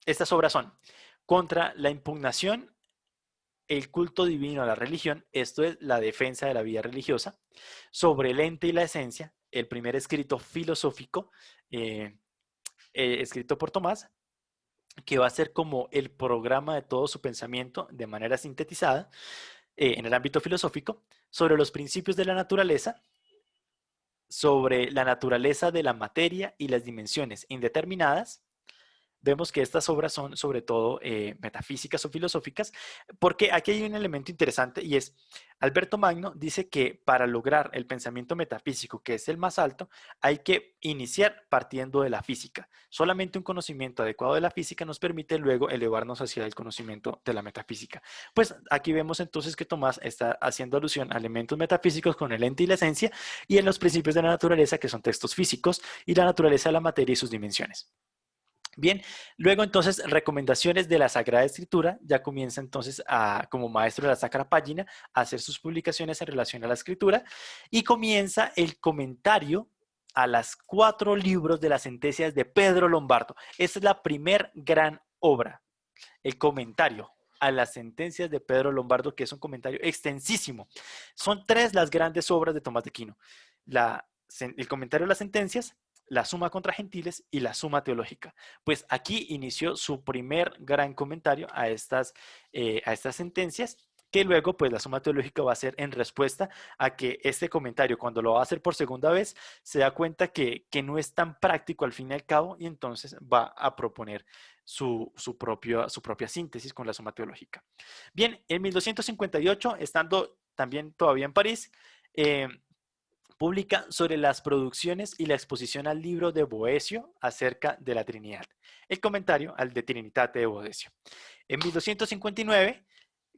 estas obras son contra la impugnación, el culto divino a la religión, esto es la defensa de la vida religiosa, sobre el ente y la esencia, el primer escrito filosófico eh, escrito por Tomás, que va a ser como el programa de todo su pensamiento de manera sintetizada en el ámbito filosófico, sobre los principios de la naturaleza, sobre la naturaleza de la materia y las dimensiones indeterminadas. Vemos que estas obras son sobre todo metafísicas o filosóficas, porque aquí hay un elemento interesante, y es, Alberto Magno dice que para lograr el pensamiento metafísico, que es el más alto, hay que iniciar partiendo de la física. Solamente un conocimiento adecuado de la física nos permite luego elevarnos hacia el conocimiento de la metafísica. Pues aquí vemos entonces que Tomás está haciendo alusión a elementos metafísicos con el ente y la esencia, y en los principios de la naturaleza, que son textos físicos, y la naturaleza de la materia y sus dimensiones. Bien, luego entonces recomendaciones de la Sagrada Escritura, ya comienza entonces como maestro de la Sacra Página a hacer sus publicaciones en relación a la Escritura, y comienza el comentario a las 4 libros de las sentencias de Pedro Lombardo. Esta es la primer gran obra, el comentario a las sentencias de Pedro Lombardo, que es un comentario extensísimo. Son 3 las grandes obras de Tomás de Aquino: el comentario a las sentencias, la Suma contra Gentiles y la Suma Teológica. Pues aquí inició su primer gran comentario a estas sentencias, que luego pues la Suma Teológica va a ser en respuesta a que este comentario, cuando lo va a hacer por segunda vez, se da cuenta que no es tan práctico al fin y al cabo, y entonces va a proponer su propia síntesis con la Suma Teológica. Bien, en 1258, estando también todavía en París, publica sobre las producciones y la exposición al libro de Boecio acerca de la Trinidad, el comentario al De Trinitate de Boecio. En 1259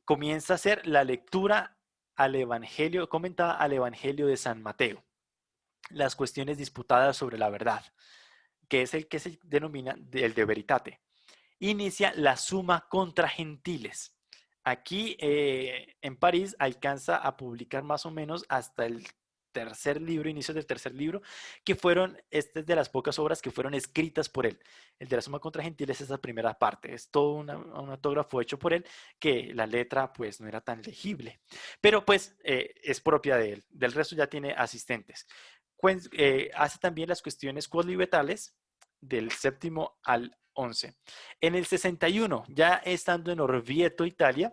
comienza a hacer la lectura al Evangelio, comentada al Evangelio de San Mateo, las cuestiones disputadas sobre la verdad, que es el que se denomina el de Veritate. Inicia la Suma contra Gentiles. Aquí en París alcanza a publicar más o menos hasta el tercer libro, inicios del tercer libro, que esta es de las pocas obras que fueron escritas por él. El de la Suma contra Gentiles es esa primera parte, es todo un autógrafo hecho por él, que la letra pues no era tan legible, pero pues es propia de él. Del resto ya tiene asistentes. Hace también las cuestiones quodlibetales del séptimo al 11. En el 61, ya estando en Orvieto, Italia,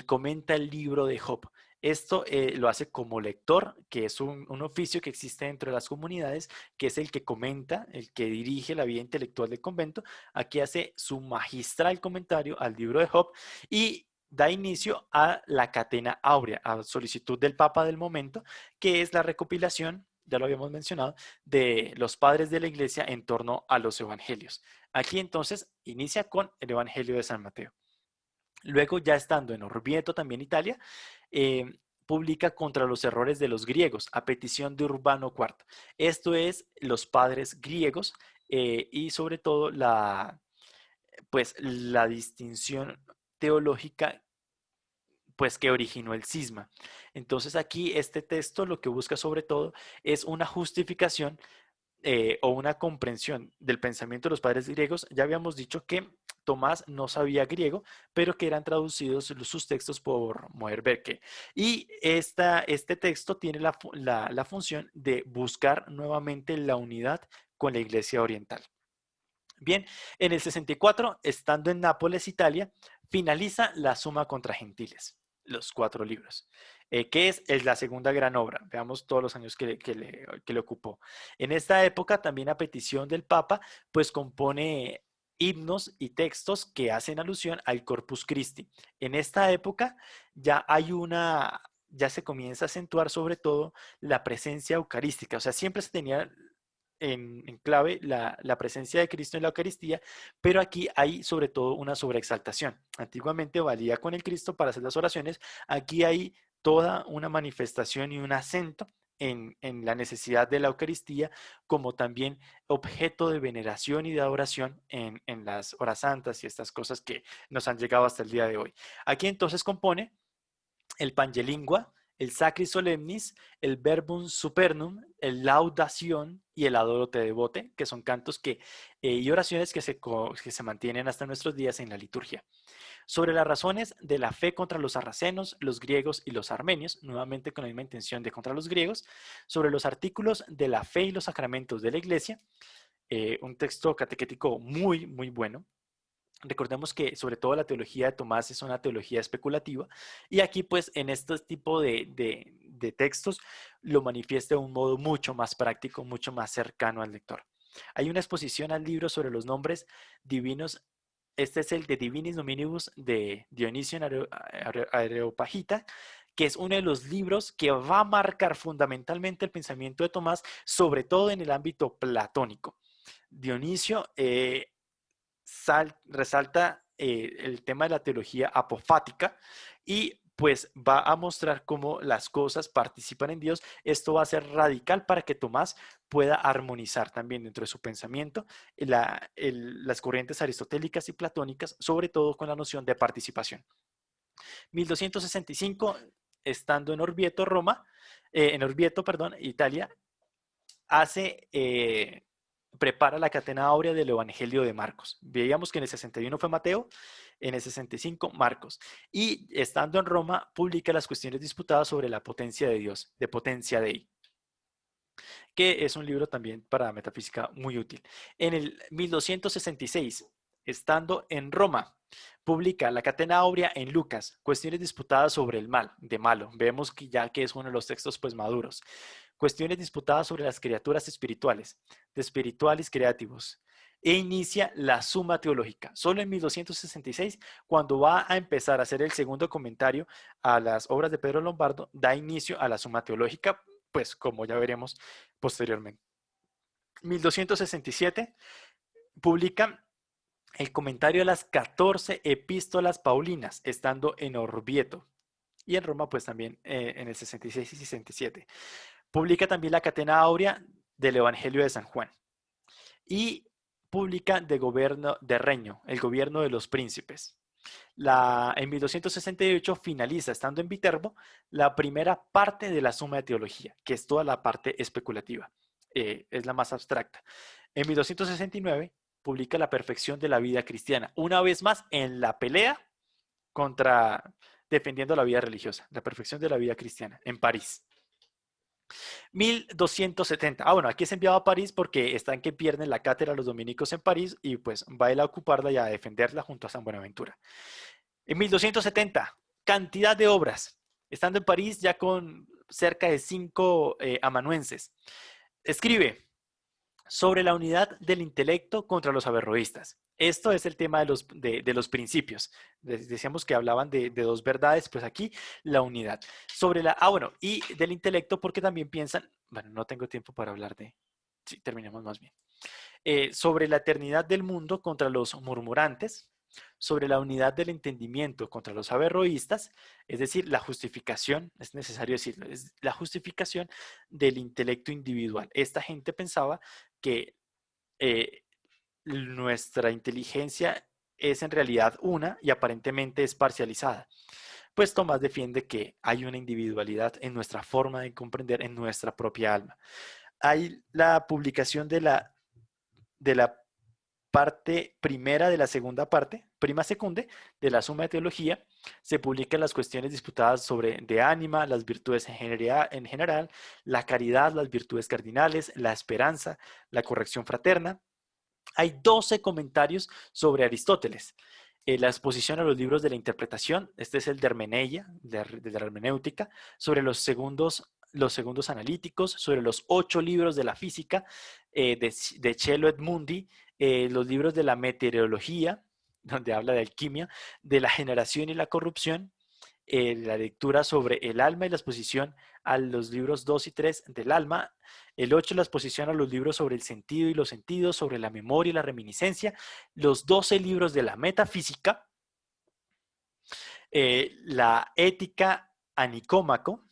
comenta el libro de Job. Esto lo hace como lector, que es un oficio que existe dentro de las comunidades, que es el que comenta, el que dirige la vida intelectual del convento. Aquí hace su magistral comentario al libro de Job y da inicio a la Catena Áurea, a solicitud del Papa del momento, que es la recopilación, ya lo habíamos mencionado, de los padres de la Iglesia en torno a los evangelios. Aquí entonces inicia con el Evangelio de San Mateo. Luego, ya estando en Orvieto, también Italia, eh, publica Contra los errores de los griegos, a petición de Urbano IV. Esto es los padres griegos y sobre todo pues, la distinción teológica pues, que originó el cisma. Entonces aquí este texto lo que busca sobre todo es una justificación o una comprensión del pensamiento de los padres griegos. Ya habíamos dicho que Tomás no sabía griego, pero que eran traducidos sus textos por Moerbeke. Y este texto tiene la función de buscar nuevamente la unidad con la Iglesia Oriental. Bien, en el 64, estando en Nápoles, Italia, finaliza la Suma contra Gentiles, los 4 libros, que es la segunda gran obra. Veamos todos los años que le ocupó. En esta época, también a petición del Papa, pues compone himnos y textos que hacen alusión al Corpus Christi. En esta época ya se comienza a acentuar sobre todo la presencia eucarística, o sea, siempre se tenía en clave la presencia de Cristo en la Eucaristía, pero aquí hay sobre todo una sobreexaltación. Antiguamente valía con el Cristo para hacer las oraciones, aquí hay toda una manifestación y un acento en la necesidad de la Eucaristía como también objeto de veneración y de adoración en las horas santas y estas cosas que nos han llegado hasta el día de hoy. Aquí entonces compone el Pangelingua, el Sacris Solemnis, el Verbum Supernum, el Laudación y el Adoro Te Devote, que son cantos y oraciones que se mantienen hasta nuestros días en la liturgia. Sobre las razones de la fe contra los sarracenos, los griegos y los armenios, nuevamente con la misma intención de contra los griegos, sobre los artículos de la fe y los sacramentos de la Iglesia, un texto catequético muy, muy bueno. Recordemos que sobre todo la teología de Tomás es una teología especulativa y aquí pues en este tipo de textos lo manifiesta de un modo mucho más práctico, mucho más cercano al lector. Hay una exposición al libro sobre los nombres divinos. Este es el de Divinis Nominibus de Dionisio en Areopagita, que es uno de los libros que va a marcar fundamentalmente el pensamiento de Tomás, sobre todo en el ámbito platónico. Dionisio resalta el tema de la teología apofática y pues va a mostrar cómo las cosas participan en Dios. Esto va a ser radical para que Tomás pueda armonizar también dentro de su pensamiento las corrientes aristotélicas y platónicas, sobre todo con la noción de participación. 1265, estando en Orvieto, perdón, Italia, prepara la catena áurea del Evangelio de Marcos. Veíamos que en el 61 fue Mateo, en el 65 Marcos. Y estando en Roma, publica las cuestiones disputadas sobre la potencia de Dios, de Potentia Dei, que es un libro también para metafísica muy útil. En el 1266, estando en Roma, publica la catena áurea en Lucas, cuestiones disputadas sobre el mal, de malo. Vemos que ya que es uno de los textos pues maduros. Cuestiones disputadas sobre las criaturas espirituales, de espirituales creativos. E inicia la Suma Teológica. Solo en 1266, cuando va a empezar a hacer el segundo comentario a las obras de Pedro Lombardo, da inicio a la Suma Teológica, pues como ya veremos posteriormente. 1267 publica el comentario a las 14 epístolas paulinas, estando en Orvieto. Y en Roma, pues también en el 66 y 67. Publica también la catena áurea del Evangelio de San Juan. Y publica de gobierno de reino, el gobierno de los príncipes. En 1268 finaliza, estando en Viterbo, la primera parte de la Suma de Teología, que es toda la parte especulativa. Es la más abstracta. En 1269 publica La Perfección de la Vida Cristiana, una vez más en la pelea defendiendo la vida religiosa, la perfección de la vida cristiana, en París. 1270. Bueno, aquí es enviado a París porque están que pierden la cátedra los dominicos en París y pues va él a ocuparla y a defenderla junto a San Buenaventura. En 1270, cantidad de obras. Estando en París ya con cerca de 5 amanuenses. Escribe sobre la unidad del intelecto contra los averroístas. Esto es el tema de los principios. Decíamos que hablaban de dos verdades, pues aquí la unidad. Y del intelecto porque también piensan, bueno, no tengo tiempo para hablar sí, terminemos más bien. Sobre la eternidad del mundo contra los murmurantes, sobre la unidad del entendimiento contra los averroístas, es decir, la justificación, es necesario decirlo, es la justificación del intelecto individual. Esta gente pensaba que eh, nuestra inteligencia es en realidad una y aparentemente es parcializada. Pues Tomás defiende que hay una individualidad en nuestra forma de comprender, en nuestra propia alma. Hay la publicación de la parte primera de la segunda parte, prima secunde, de la Suma de Teología. Se publican las cuestiones disputadas sobre de ánima, las virtudes en general, la caridad, las virtudes cardinales, la esperanza, la corrección fraterna. Hay 12 comentarios sobre Aristóteles. La exposición a los libros de la interpretación, este es el de Hermeneia, de la hermenéutica, sobre los segundos analíticos, sobre los 8 libros de la física, de Cello Edmundi, los libros de la meteorología, donde habla de alquimia, de la generación y la corrupción, la lectura sobre el alma y la exposición a los libros 2 y 3 del alma, el 8 la exposición a los libros sobre el sentido y los sentidos, sobre la memoria y la reminiscencia, los 12 libros de la metafísica, la ética a Nicómaco,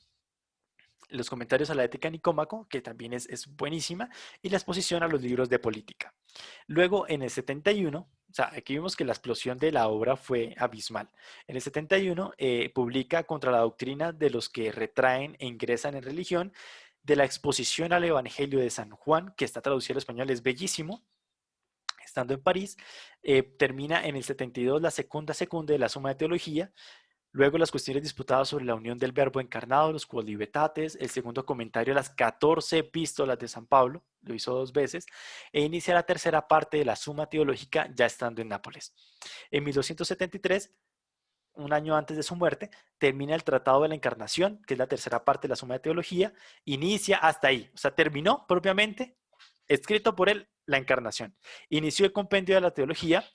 los comentarios a la ética a Nicómaco, que también es buenísima, y la exposición a los libros de política. Luego, en el 71, o sea, aquí vimos que la explosión de la obra fue abismal. En el 71 publica Contra la doctrina de los que retraen e ingresan en religión, de la exposición al Evangelio de San Juan, que está traducido al español, es bellísimo. Estando en París, termina en el 72 la segunda de la Suma de Teología. Luego las cuestiones disputadas sobre la unión del verbo encarnado, los quodlibetates, el segundo comentario a las 14 epístolas de San Pablo, lo hizo 2 veces, e inicia la tercera parte de la Suma Teológica ya estando en Nápoles. En 1273, un año antes de su muerte, termina el Tratado de la Encarnación, que es la tercera parte de la Suma de Teología, inicia hasta ahí, o sea, terminó propiamente, escrito por él, la Encarnación. Inició el compendio de la teología,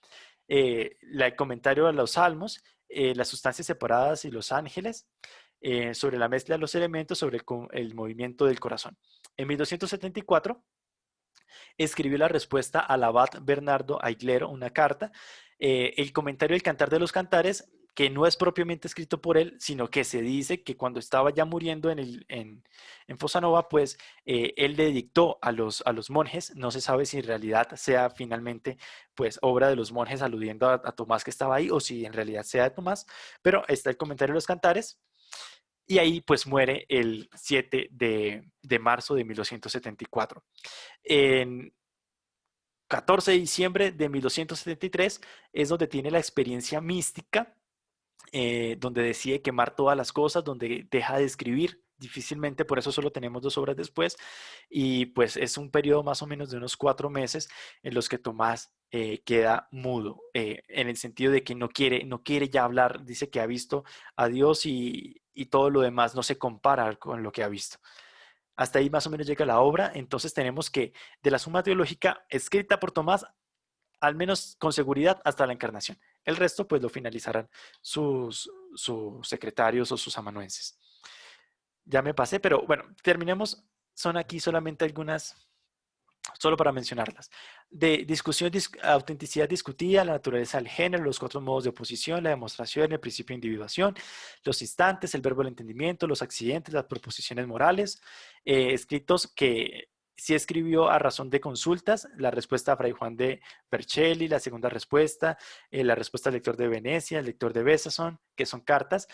el comentario a los salmos, las sustancias separadas y los ángeles, sobre la mezcla de los elementos, sobre el movimiento del corazón. En 1274 escribió la respuesta al abad Bernardo Aiglero, una carta, el comentario del Cantar de los Cantares, que no es propiamente escrito por él, sino que se dice que cuando estaba ya muriendo en Fosanova, pues él le dictó a los monjes, no se sabe si en realidad sea finalmente pues obra de los monjes aludiendo a Tomás que estaba ahí o si en realidad sea de Tomás, pero está el comentario de los Cantares y ahí pues muere el 7 de marzo de 1274. En 14 de diciembre de 1273 es donde tiene la experiencia mística, donde decide quemar todas las cosas, donde deja de escribir difícilmente, por eso solo tenemos 2 obras después, y pues es un periodo más o menos de unos 4 meses en los que Tomás queda mudo, en el sentido de que no quiere ya hablar, dice que ha visto a Dios y todo lo demás no se compara con lo que ha visto. Hasta ahí más o menos llega la obra, entonces tenemos que de la Suma Teológica escrita por Tomás, al menos con seguridad hasta la Encarnación. El resto pues lo finalizarán sus secretarios o sus amanuenses. Ya me pasé, pero bueno, terminemos. Son aquí solamente algunas, solo para mencionarlas. De discusión, autenticidad discutida, la naturaleza del género, los 4 modos de oposición, la demostración, el principio de individuación, los instantes, el verbo del entendimiento, los accidentes, las proposiciones morales, escritos que sí escribió a razón de consultas, la respuesta a Fray Juan de Vercelli, la segunda respuesta, la respuesta al lector de Venecia, el lector de Besançon, que son cartas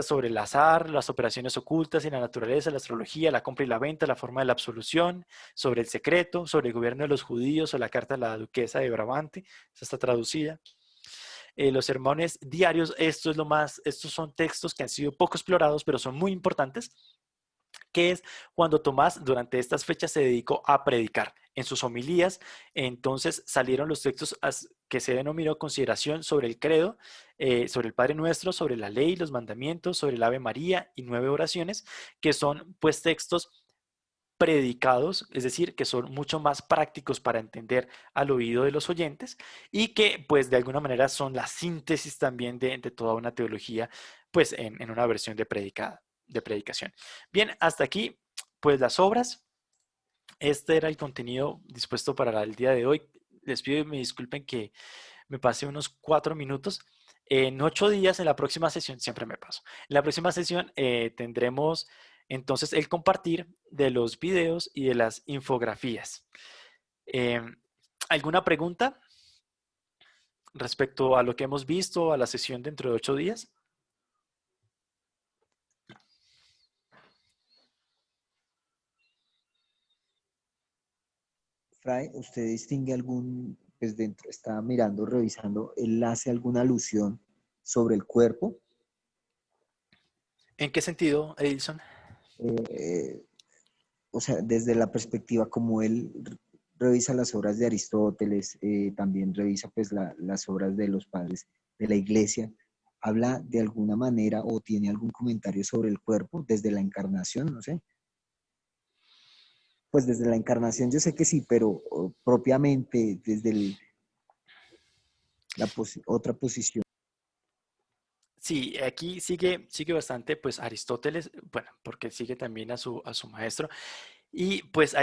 sobre el azar, las operaciones ocultas y la naturaleza, la astrología, la compra y la venta, la forma de la absolución, sobre el secreto, sobre el gobierno de los judíos o la carta a la duquesa de Brabante, esa está traducida. Los sermones diarios, estos son textos que han sido poco explorados, pero son muy importantes, que es cuando Tomás durante estas fechas se dedicó a predicar en sus homilías. Entonces salieron los textos que se denominó consideración sobre el credo, sobre el Padre Nuestro, sobre la ley, los mandamientos, sobre el Ave María y 9 oraciones, que son pues textos predicados, es decir, que son mucho más prácticos para entender al oído de los oyentes y que pues de alguna manera son la síntesis también de toda una teología pues en una versión de predicación. Bien, hasta aquí pues las obras. Este era el contenido dispuesto para el día de hoy. Les pido y me disculpen que me pasé unos 4 minutos. En 8 días, en la próxima sesión, siempre me paso. En la próxima sesión tendremos entonces el compartir de los videos y de las infografías. ¿Alguna pregunta respecto a lo que hemos visto, a la sesión dentro de 8 días? Fray, ¿usted distingue algún, pues dentro, estaba mirando, revisando, él hace alguna alusión sobre el cuerpo? ¿En qué sentido, Edilson? Eh, o sea, desde la perspectiva como él revisa las obras de Aristóteles, también revisa pues las obras de los padres de la iglesia, habla de alguna manera o tiene algún comentario sobre el cuerpo desde la encarnación, no sé. Pues desde la encarnación yo sé que sí, pero propiamente desde otra posición. Sí, aquí sigue bastante pues Aristóteles, bueno, porque sigue también a su maestro. Y pues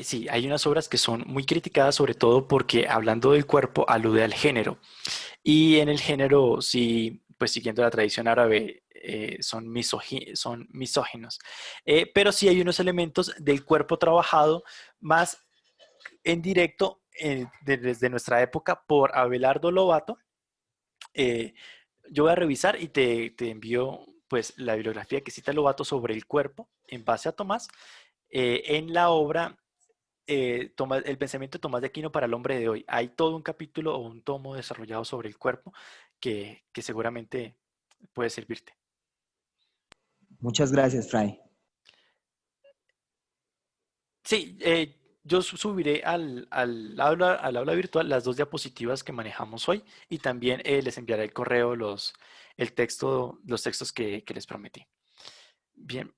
sí, hay unas obras que son muy criticadas, sobre todo porque hablando del cuerpo alude al género. Y en el género, sí, pues siguiendo la tradición árabe, son misóginos. Pero sí hay unos elementos del cuerpo trabajado más en directo desde nuestra época por Abelardo Lobato. Eh, yo voy a revisar y te envío pues la bibliografía que cita Lobato sobre el cuerpo en base a Tomás en la obra El pensamiento de Tomás de Aquino para el hombre de hoy. Hay todo un capítulo o un tomo desarrollado sobre el cuerpo que seguramente puede servirte. Muchas gracias, Fray. Sí, yo subiré al aula virtual las 2 diapositivas que manejamos hoy y también les enviaré el correo los textos que les prometí. Bien,